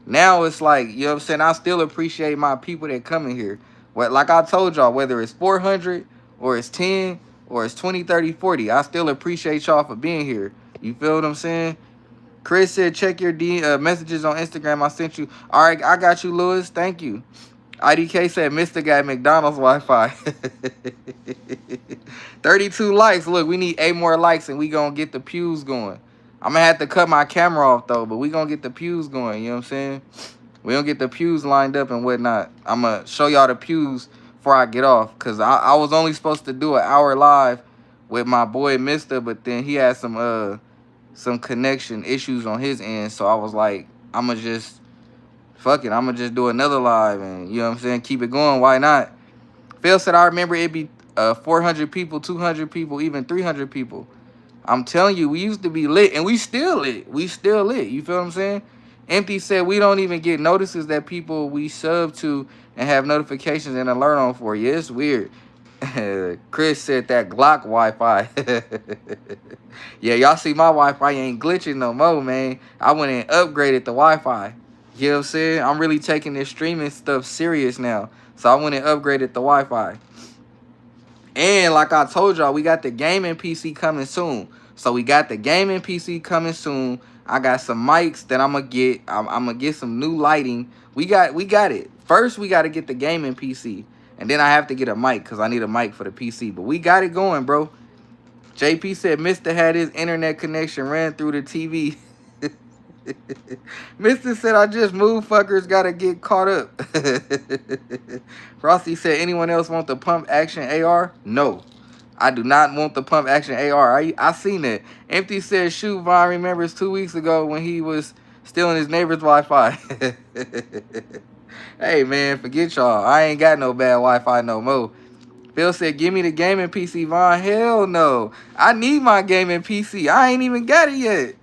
Now it's like, you know what I'm saying? I still appreciate my people that come in here. Like I told y'all, whether it's 400 or it's 10 or it's 20, 30, 40, I still appreciate y'all for being here. You feel what I'm saying? Chris said, check your messages on Instagram. I sent you. All right, I got you, Lewis. Thank you. IDK said, Mr. Guy McDonald's Wi-Fi. 32 likes. Look, we need 8 more likes and we going to get the pews going. I'm going to have to cut my camera off, though, but we going to get the pews going. You know what I'm saying? We going to get the pews lined up and whatnot. I'm going to show y'all the pews before I get off because I was only supposed to do an hour live with my boy, Mister, but then he had some connection issues on his end, so I was like, I'ma just fuck it, I'ma just do another live and you know what I'm saying, keep it going. Why not? Phil said, I remember it'd be 400 people, 200 people, even 300 people. I'm telling you, we used to be lit and we still lit. You feel what I'm saying? Empty said, we don't even get notices that people we sub to and have notifications and alert on for. Yeah, it's weird. Chris said that Glock Wi-Fi. Yeah, y'all see my Wi-Fi ain't glitching no more, man. I went and upgraded the Wi-Fi. You know what I'm saying? I'm really taking this streaming stuff serious now. So I went and upgraded the Wi-Fi. And like I told y'all, we got the gaming PC coming soon. So we got the gaming PC coming soon. I got some mics that I'm gonna get. I'm gonna get some new lighting. We got it. First, we got to get the gaming PC. And then I have to get a mic because I need a mic for the PC. But we got it going, bro. JP said Mr. had his internet connection ran through the TV. Mr. said, I just moved, fuckers got to get caught up. Frosty said, anyone else want the pump action AR? No, I do not want the pump action AR. I seen it. Empty said, shoot, Vaughn remembers 2 weeks ago when he was stealing his neighbor's Wi-Fi. Hey, man, forget y'all. I ain't got no bad Wi-Fi no more. Phil said, give me the gaming PC, Vaughn. Hell no. I need my gaming PC. I ain't even got it yet.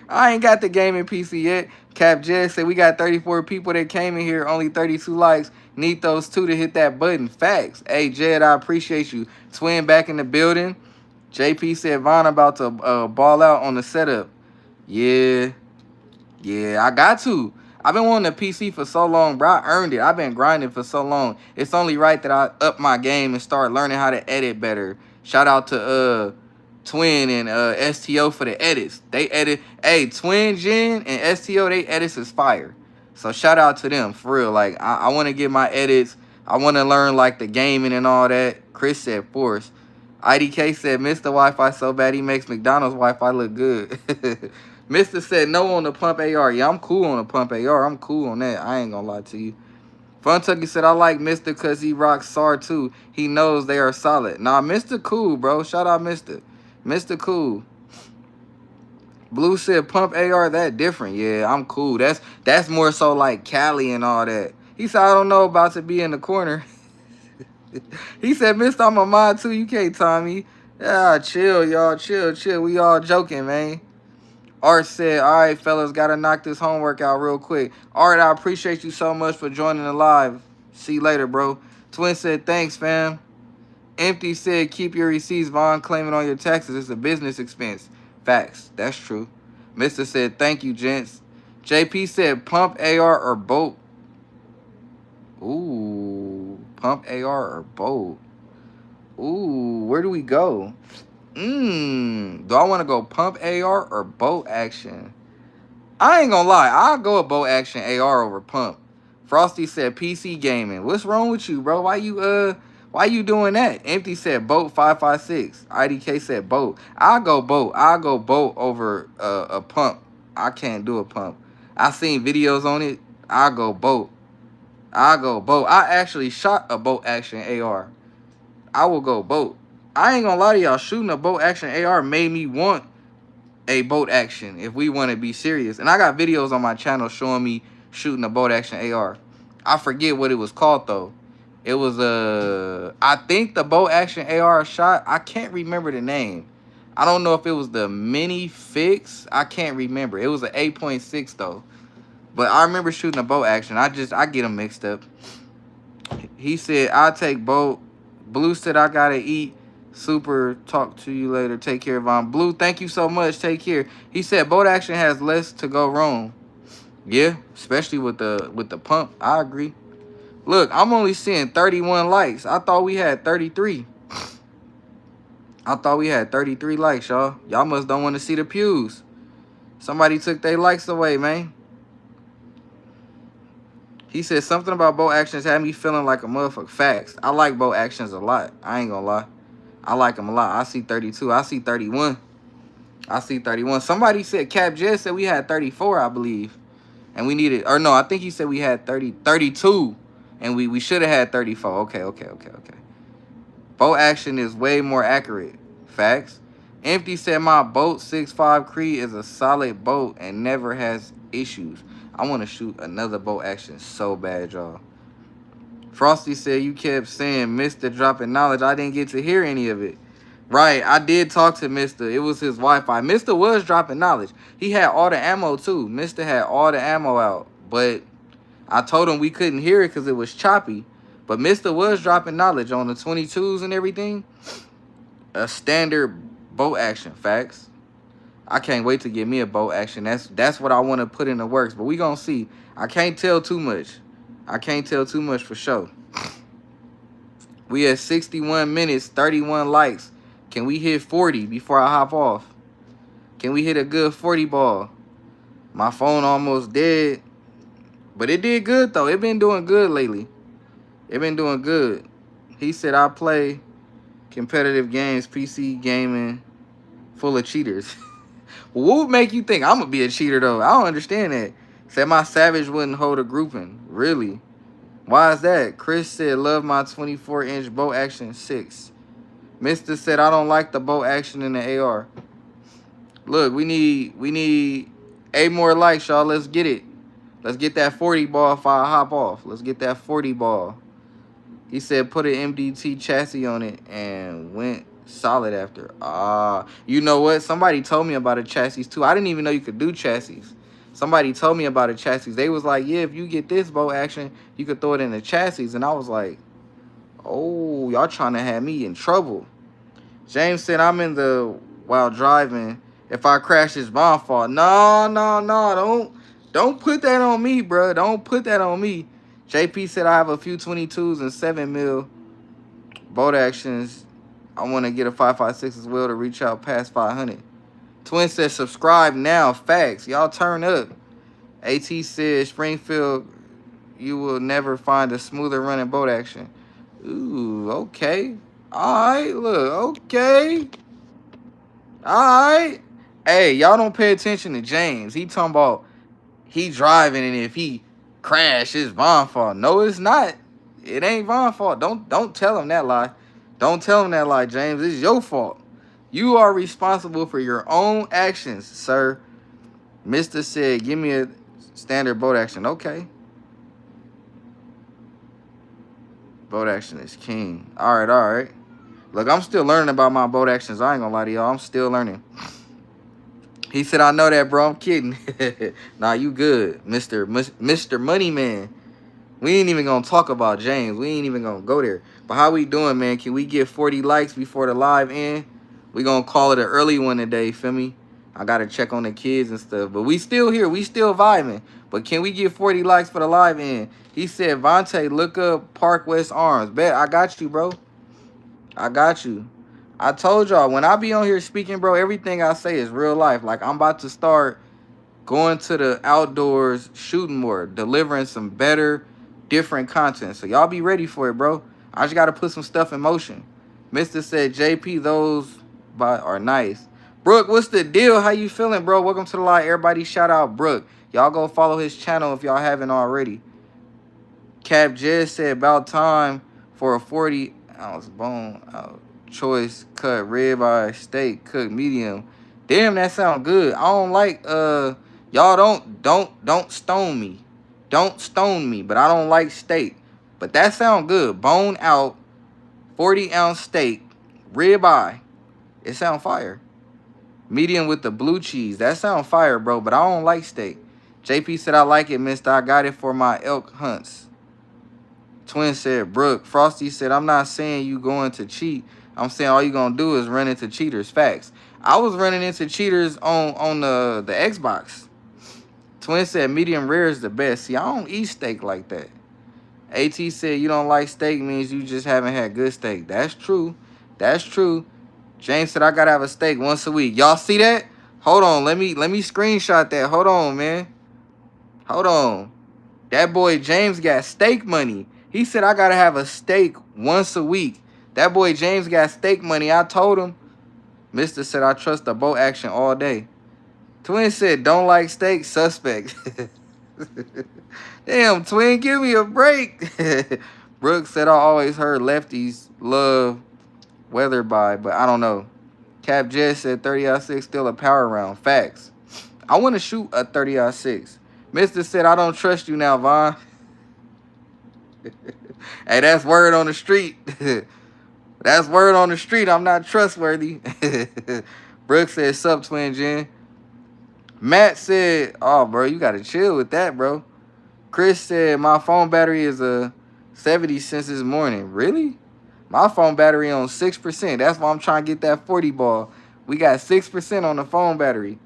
I ain't got the gaming PC yet. Cap Jed said, we got 34 people that came in here, only 32 likes. Need those 2 to hit that button. Facts. Hey, Jed, I appreciate you. Twin back in the building. JP said, Vaughn about to ball out on the setup. Yeah, I got to. I've been wanting a PC for so long, bro. I earned it. I've been grinding for so long. It's only right that I up my game and start learning how to edit better. Shout out to Twin and STO for the edits. They edit. Hey, Twin, Jen, and STO, they edits is fire. So shout out to them, for real. Like, I want to get my edits. I want to learn, like, the gaming and all that. Chris said force. IDK said, Mr. Wi-Fi so bad he makes McDonald's Wi-Fi look good. Mister said no on the pump AR. Yeah, I'm cool on the pump AR. I'm cool on that. I ain't gonna lie to you. Vontae said, I like Mister because he rocks SAR too. He knows they are solid. Nah, Mister cool, bro. Shout out Mister. Mister cool. Blue said pump AR, that different. Yeah, I'm cool. That's more so like Cali and all that. He said, I don't know about to be in the corner. He said, Mister, I'm a mod too. You can't time me. Yeah, chill, y'all. Chill. We all joking, man. Art said, all right, fellas, got to knock this homework out real quick. Art, I appreciate you so much for joining the live. See you later, bro. Twin said, thanks, fam. Empty said, keep your receipts, Vaughn. Claim it on your taxes. It's a business expense. Facts. That's true. Mister said, thank you, gents. JP said, pump AR or boat. Ooh, pump AR or boat. Ooh, where do we go? Do I want to go pump AR or boat action? I ain't gonna lie. I'll go a boat action AR over pump. Frosty said PC gaming. What's wrong with you, bro? Why you doing that? Empty said boat 556. IDK said boat. I'll go boat. I'll go boat over a pump. I can't do a pump. I seen videos on it. I'll go boat. I'll go boat. I actually shot a boat action AR. I will go boat. I ain't gonna lie to y'all. Shooting a boat action AR made me want a boat action if we want to be serious. And I got videos on my channel showing me shooting a boat action AR. I forget what it was called though. It was I think the boat action AR shot. I can't remember the name. I don't know if it was the mini fix. I can't remember. It was an 8.6 though. But I remember shooting a boat action. I get them mixed up. He said, I'll take boat. Blue said, I gotta eat. Super, talk to you later. Take care, Von. Blue, thank you so much. Take care. He said, boat action has less to go wrong. Yeah, especially with the pump. I agree. Look, I'm only seeing 31 likes. I thought we had 33. I thought we had 33 likes, y'all. Y'all must don't want to see the pews. Somebody took their likes away, man. He said something about boat actions had me feeling like a motherfucker. Facts. I like boat actions a lot. I ain't gonna lie. I like them a lot. I see 32. I see 31. I see 31. Somebody said, Cap Jed said we had 34, I believe. And we needed, or no, I think he said we had 32. And we should have had 34. Okay. Boat action is way more accurate. Facts. Empty said my boat 6.5 Creed is a solid boat and never has issues. I want to shoot another boat action so bad, y'all. Frosty said you kept saying Mr. dropping knowledge. I didn't get to hear any of it. Right, I did talk to Mr. It was his Wi-Fi. Mr. was dropping knowledge. He had all the ammo too. Mr. had all the ammo out. But I told him we couldn't hear it because it was choppy. But Mr. was dropping knowledge on the 22s and everything. A standard boat action, facts. I can't wait to get me a boat action. That's what I want to put in the works. But we gonna see. I can't tell too much. I can't tell too much for sure. We at 61 minutes, 31 likes. Can we hit 40 before I hop off? Can we hit a good 40 ball? My phone almost dead. But it did good, though. It been doing good lately. It been doing good. He said, I play competitive games, PC gaming, full of cheaters. Well, what would make you think I'm going to be a cheater, though? I don't understand that. Said my Savage wouldn't hold a grouping. Really? Why is that? Chris said, love my 24-inch bow action 6. Mister said, I don't like the bow action in the AR. Look, we need 8 more likes, y'all. Let's get it. Let's get that 40 ball if I hop off. Let's get that 40 ball. He said, put an MDT chassis on it and went solid after. You know what? Somebody told me about a chassis, too. I didn't even know you could do chassis. Somebody told me about a chassis. They was like, yeah, if you get this bow action, you could throw it in the chassis. And I was like, oh, y'all trying to have me in trouble. James said, I'm in the while driving. If I crash, it's my fault. No. Don't put that on me, bro. Don't put that on me. JP said, I have a few 22s and 7mm boat actions. I want to get a 5.56 as well to reach out past 500. Twin said, subscribe now. Facts. Y'all turn up. AT said, Springfield, you will never find a smoother running boat action. Ooh, okay. All right, look, okay. All right. Hey, y'all don't pay attention to James. He talking about he driving, and if he crash, it's Von's fault. No, it's not. It ain't Von's fault. Don't tell him that lie. Don't tell him that lie, James. It's your fault. You are responsible for your own actions, sir. Mister said, give me a standard boat action. Okay. Boat action is king. All right. Look, I'm still learning about my boat actions. I ain't gonna lie to y'all. I'm still learning. He said, I know that, bro. I'm kidding. Nah, you good, Mr. Money Man. We ain't even gonna talk about James. We ain't even gonna go there. But how we doing, man? Can we get 40 likes before the live end? We gonna call it an early one today, feel me? I gotta check on the kids and stuff. But we still here. We still vibing. But can we get 40 likes for the live end? He said, Vontae, look up Park West Arms. Bet, I got you, bro. I got you. I told y'all, when I be on here speaking, bro, everything I say is real life. Like, I'm about to start going to the outdoors, shooting more, delivering some better, different content. So y'all be ready for it, bro. I just got to put some stuff in motion. Mr. said, JP, those are nice. Brooke, what's the deal? How you feeling, bro? Welcome to the live. Everybody shout out Brooke. Y'all go follow his channel if y'all haven't already. Cap Jez said, about time for a 40-ounce bone out choice cut ribeye steak cooked medium. Damn, that sound good. I don't like y'all don't stone me. Don't stone me, but I don't like steak. But that sound good. Bone out 40-ounce steak ribeye. It sound fire. Medium with the blue cheese. That sound fire, bro, but I don't like steak. JP said, I like it, mister. I got it for my elk hunts. Twin said, Brooke. Frosty said, I'm not saying you going to cheat. I'm saying all you going to do is run into cheaters. Facts. I was running into cheaters on the Xbox. Twin said, medium rare is the best. See, I don't eat steak like that. AT said, you don't like steak means you just haven't had good steak. That's true. That's true. James said, I got to have a steak once a week. Y'all see that? Hold on. Let me screenshot that. Hold on, man. Hold on. That boy James got steak money. He said, I got to have a steak once a week. That boy James got steak money. I told him. Mister said, I trust the boat action all day. Twin said, don't like steak, suspect. Damn, Twin, give me a break. Brooke said, I always heard lefties love weather by, but I don't know. Cap Jess said 30-06 still a power round. Facts. I want to shoot a 30-06. Mister said, I don't trust you now, Von. Hey, that's word on the street. That's word on the street. I'm not trustworthy. Brooke said, sup, Twin Jen. Matt said, oh, bro, you got to chill with that, bro. Chris said, my phone battery is a 70 since this morning. Really? My phone battery on 6%. That's why I'm trying to get that 40 ball. We got 6% on the phone battery.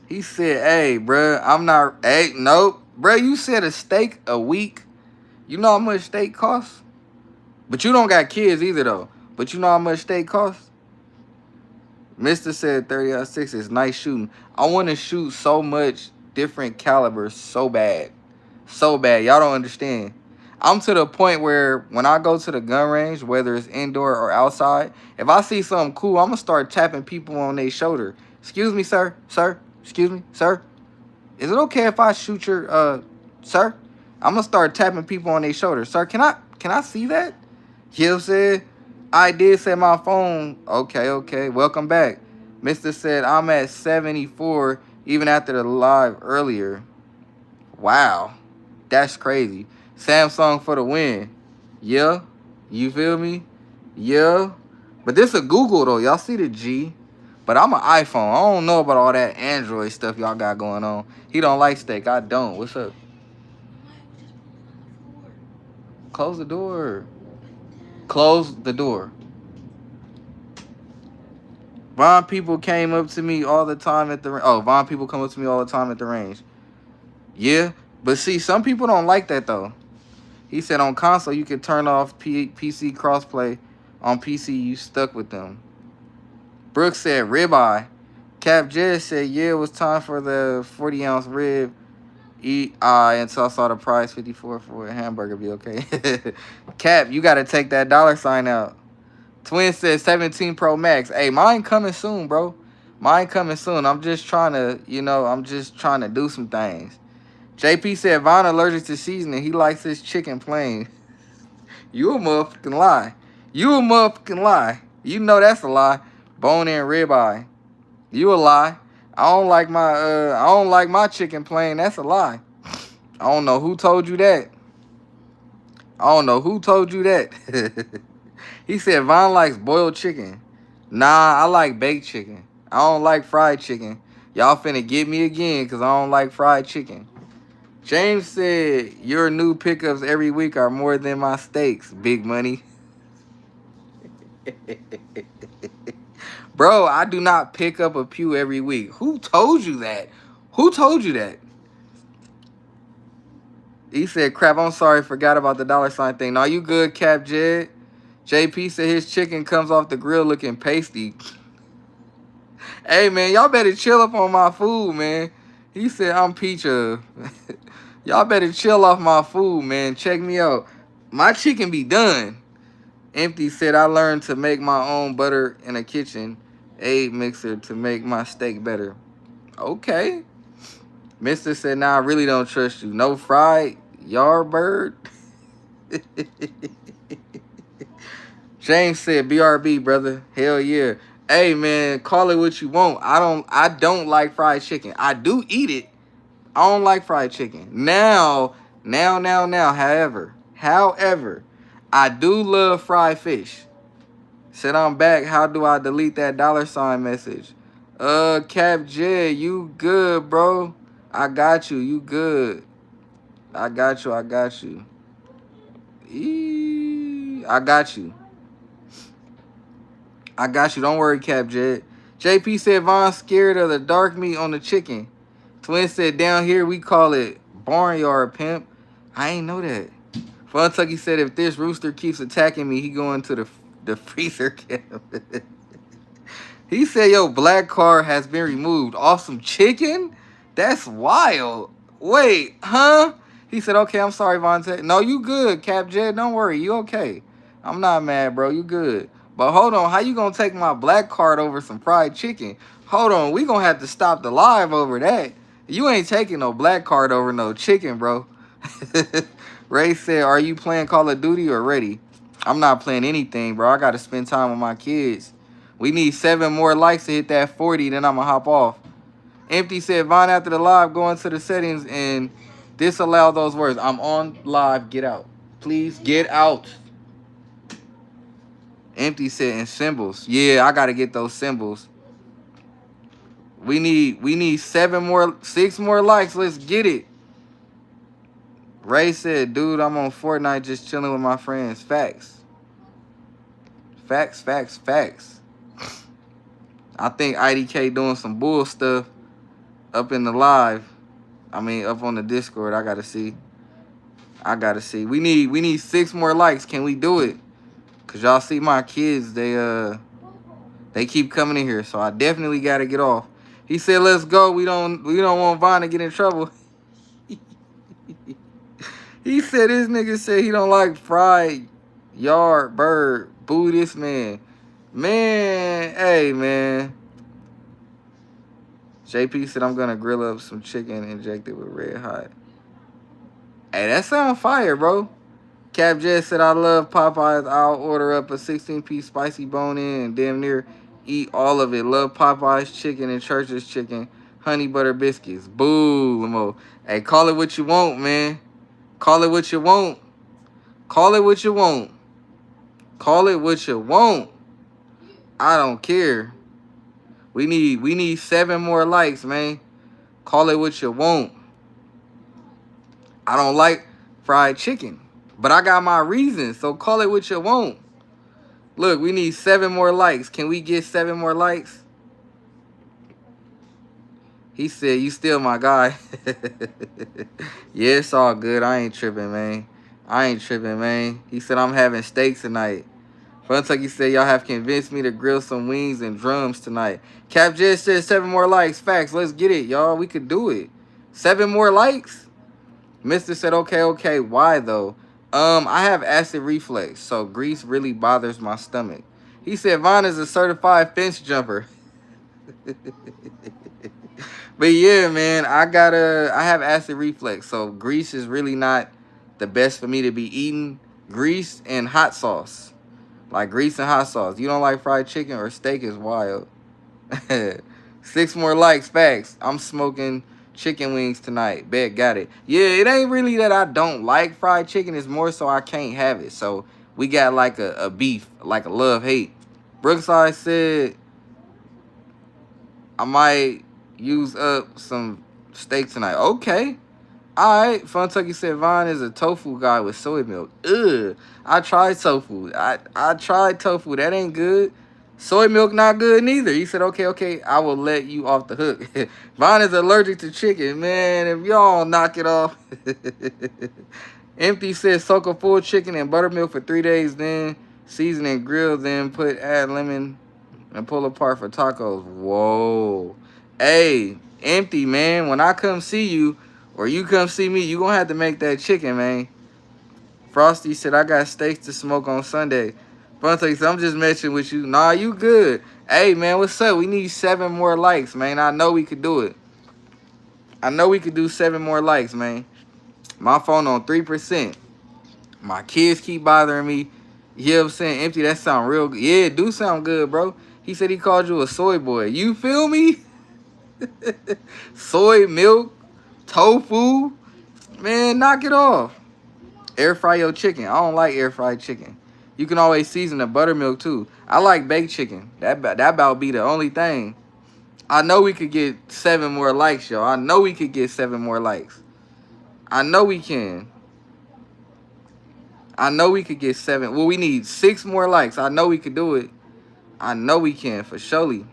He said, hey, bro, I'm not, hey, nope. Bro, you said a steak a week. You know how much steak costs? But you don't got kids either, though. But you know how much steak costs? Mister said 30-06 is nice shooting. I want to shoot so much different calibers so bad. So bad. Y'all don't understand. I'm to the point where when I go to the gun range, whether it's indoor or outside, if I see something cool, I'm going to start tapping people on their shoulder. Excuse me, sir. Sir. Excuse me, sir. Is it okay if I shoot your, sir? I'm going to start tapping people on their shoulder. Sir, can I see that? Hill said, I did say my phone. Okay. Welcome back. Mister said, I'm at 74 even after the live earlier. Wow. That's crazy. Samsung for the win. Yeah. You feel me? Yeah. But this a Google, though. Y'all see the G. But I'm an iPhone. I don't know about all that Android stuff y'all got going on. He don't like steak. I don't. What's up? Close the door. Close the door. Von people came up to me all the time at the range. Oh, Von people come up to me all the time at the range. Yeah. But see, some people don't like that, though. He said on console, you can turn off PC crossplay. On PC, you stuck with them. Brooks said ribeye. Cap Jez said, yeah, it was time for the 40-ounce rib. Eat until I saw the price, 54 for a hamburger be okay. Cap, you got to take that $ out. Twin said 17 Pro Max. Hey, mine coming soon, bro. Mine coming soon. I'm just trying to, I'm just trying to do some things. JP said Von allergic to seasoning. He likes his chicken plain. You a motherfucking lie. You a motherfucking lie. You know that's a lie. Bone-in ribeye. You a lie. I don't like my chicken plain. That's a lie. I don't know who told you that. I don't know who told you that. He said Von likes boiled chicken. Nah, I like baked chicken. I don't like fried chicken. Y'all finna get me again because I don't like fried chicken. James said your new pickups every week are more than my steaks, big money. Bro, I do not pick up a pew every week. Who told you that? Who told you that? He said, crap, I'm sorry, forgot about the $ thing. No, you good, Cap Jed? JP said his chicken comes off the grill looking pasty. Hey, man, y'all better chill up on my food, man. He said, I'm Peach. Y'all better chill off my food, man. Check me out. My chicken be done. Empty said I learned to make my own butter in a kitchen aid mixer to make my steak better. Okay. Mister said, nah, I really don't trust you. No fried yard bird. James said, BRB, brother. Hell yeah. Hey man, call it what you want. I don't like fried chicken. I do eat it. I don't like fried chicken. Now. However, I do love fried fish. Said I'm back. How do I delete that $ message? Cap J, you good, bro? I got you. You good. I got you. I got you. I got you. I got you. Don't worry, Cap J. JP said Von's scared of the dark meat on the chicken. Twin said down here we call it barnyard pimp. I ain't know that. Vontae said if this rooster keeps attacking me, he going to the freezer camp. He said, yo, black car has been removed. Awesome chicken? That's wild. Wait, huh? He said, okay, I'm sorry, Vontae. No, you good, Cap Jed. Don't worry. You okay. I'm not mad, bro. You good. But hold on. How you going to take my black card over some fried chicken? Hold on. We going to have to stop the live over that. You ain't taking no black card over no chicken, bro. Ray said, are you playing Call of Duty or ready? I'm not playing anything, bro. I got to spend time with my kids. We need 7 more likes to hit that 40, then I'm going to hop off. Empty said, Vaughn, after the live, go into the settings and disallow those words. I'm on live. Get out. Please get out. Empty said, and symbols. Yeah, I got to get those symbols. We need 6 more likes. Let's get it. Ray said, dude, I'm on Fortnite just chilling with my friends. Facts. Facts. I think IDK doing some bull stuff up in the live. I mean, up on the Discord. I gotta see. We need 6 more likes. Can we do it? Cause y'all see my kids, they keep coming in here, so I definitely gotta get off. He said, let's go. We don't want Vaughn to get in trouble. He said this nigga said he don't like fried yard bird. Boo this man. Man, hey, man. JP said, I'm going to grill up some chicken and inject it with red hot. Hey, that sound fire, bro. Cap Jet said, I love Popeyes. I'll order up a 16-piece spicy bone-in and damn near eat all of it. Love Popeyes chicken and Church's chicken. Honey butter biscuits. Boo, Lamo. Hey, call it what you want, man. Call it what you want. Call it what you want. Call it what you want. I don't care. We need 7 more likes, man. Call it what you want. I don't like fried chicken, but I got my reasons, so call it what you want. Look, we need 7 more likes. Can we get 7 more likes? He said, you still my guy. Yeah, it's all good. I ain't tripping, man. He said, I'm having steak tonight. Vontae said, y'all have convinced me to grill some wings and drums tonight. Cap Jet said 7 more likes. Facts. Let's get it, y'all. We could do it. 7 more likes? Mister said, okay. Why, though? I have acid reflux, so grease really bothers my stomach. He said, Vaughn is a certified fence jumper. But yeah, man, I have acid reflux, so grease is really not the best for me to be eating. Grease and hot sauce. Like grease and hot sauce. You don't like fried chicken or steak is wild. 6 more likes, facts. I'm smoking chicken wings tonight. Bet, got it. Yeah, it ain't really that I don't like fried chicken. It's more so I can't have it. So we got like a beef, like a love-hate. Brookside said I might use up some steak tonight. Okay. All right. Funtucky said Vaughn is a tofu guy with soy milk. Ugh. I tried tofu. I tried tofu. That ain't good. Soy milk not good neither. He said, okay. I will let you off the hook. Vaughn is allergic to chicken. Man, if y'all knock it off. Empty said soak a full chicken in buttermilk for 3 days, then season and grill, then add lemon and pull apart for tacos. Whoa. Hey, Empty, man, when I come see you, Or you come see me, you gonna have to make that chicken, man. Frosty said, I got steaks to smoke on Sunday. Vontae said, I'm just messing with you. Nah, you good. Hey, man, what's up? We need 7 more likes, man. I know we could do it. I know we could do 7 more likes, man. My phone on 3%. My kids keep bothering me. You know what I'm saying? Empty, that sound real good. Yeah, it do sound good, bro. He said he called you a soy boy. You feel me? Soy milk, tofu. Man, knock it off. Air fry your chicken. I don't like air fried chicken. You can always season the buttermilk too. I like baked chicken. That about be the only thing. I know we could get 7 more likes, y'all. I know we could get 7 more likes. I know we can. I know we could get 7. Well, we need 6 more likes. I know we could do it. I know we can, for surely.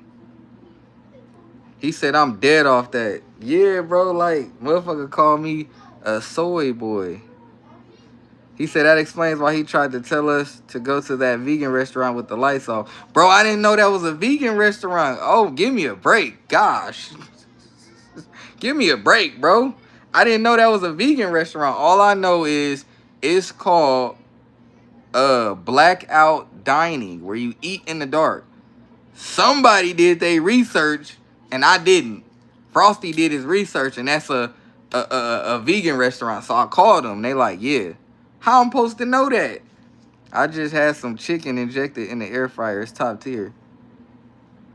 He said I'm dead off that. Yeah, bro, like, motherfucker called me a soy boy. He said that explains why he tried to tell us to go to that vegan restaurant with the lights off. Bro, I didn't know that was a vegan restaurant. Oh, give me a break. Gosh. Give me a break, bro. I didn't know that was a vegan restaurant. All I know is it's called blackout dining, where you eat in the dark. Somebody did their research, and I didn't. Frosty did his research, and that's a vegan restaurant. So I called them. They like, yeah. How I'm supposed to know that? I just had some chicken injected in the air fryer. It's top tier.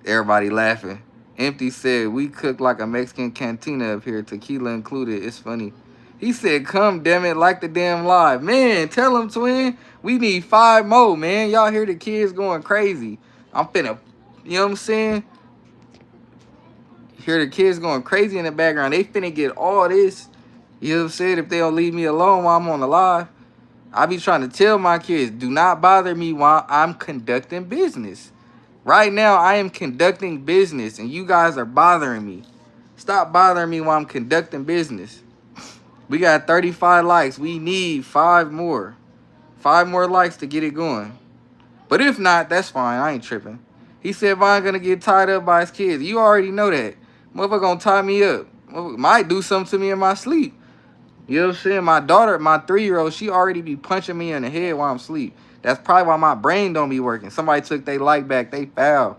Everybody laughing. Empty said, we cook like a Mexican cantina up here. Tequila included. It's funny. He said, come, damn it, like the damn live. Man, tell him, twin. We need 5 more, man. Y'all hear the kids going crazy. I'm finna, you know what I'm saying? Hear the kids going crazy in the background. They finna get all this. You know what I'm saying? If they don't leave me alone while I'm on the live. I be trying to tell my kids, do not bother me while I'm conducting business. Right now, I am conducting business, and you guys are bothering me. Stop bothering me while I'm conducting business. We got 35 likes. We need 5 more. 5 more likes to get it going. But if not, that's fine. I ain't tripping. He said Von gonna get tied up by his kids. You already know that. Motherfucker gonna tie me up. Might do something to me in my sleep. You know what I'm saying? My daughter, my 3-year-old, she already be punching me in the head while I'm asleep. That's probably why my brain don't be working. Somebody took their light back. They foul.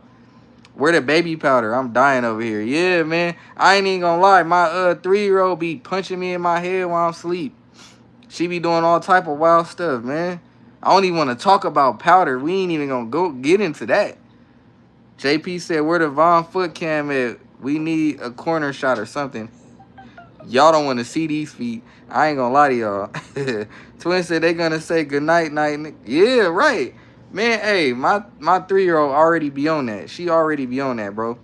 Where the baby powder? I'm dying over here. Yeah, man. I ain't even gonna lie. My 3-year-old be punching me in my head while I'm asleep. She be doing all type of wild stuff, man. I don't even want to talk about powder. We ain't even gonna go get into that. JP said, where the Von foot cam at? We need a corner shot or something. Y'all don't want to see these feet. I ain't gonna lie to y'all. Twin said they gonna say good night, night. Yeah, right. Man, hey, my 3-year-old already be on that. She already be on that, bro.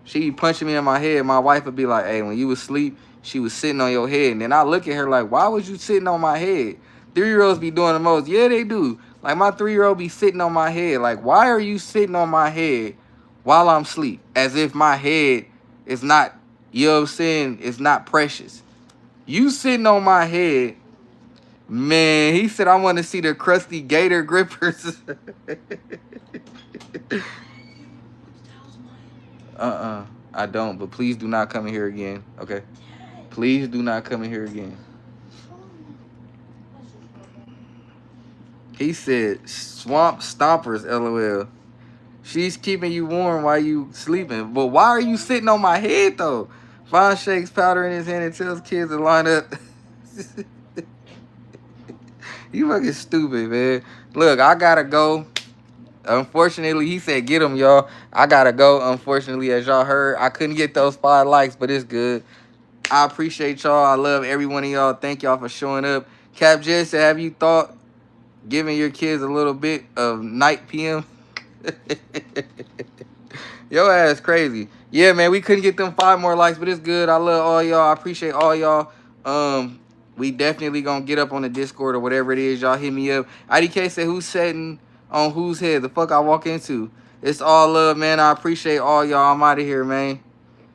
She be punching me in my head. My wife would be like, hey, when you was asleep, she was sitting on your head. And then I look at her like, why was you sitting on my head? 3-year-olds be doing the most. Yeah, they do. Like, my 3-year-old be sitting on my head. Like, why are you sitting on my head while I'm asleep? As if my head is not, you know what I'm saying, it's not precious. You sitting on my head. Man, he said, I want to see the crusty gator grippers. I don't, but please do not come in here again, okay? Please do not come in here again. He said, swamp stompers, LOL. She's keeping you warm while you sleeping. But why are you sitting on my head, though? Von shakes powder in his hand and tells kids to line up. You fucking stupid, man. Look, I gotta go. Unfortunately, he said get him, y'all. I gotta go. Unfortunately, as y'all heard, I couldn't get those 5 likes, but it's good. I appreciate y'all. I love every one of y'all. Thank y'all for showing up. Cap Jess said, have you thought giving your kids a little bit of night PM? Yo ass crazy. Yeah, man, we couldn't get them 5 more likes, but it's good. I love all y'all. I appreciate all y'all. We definitely gonna get up on the Discord or whatever it is. Y'all hit me up. IDK said, who's sitting on whose head? The fuck I walk into? It's all love, man. I appreciate all y'all. I'm out of here, man.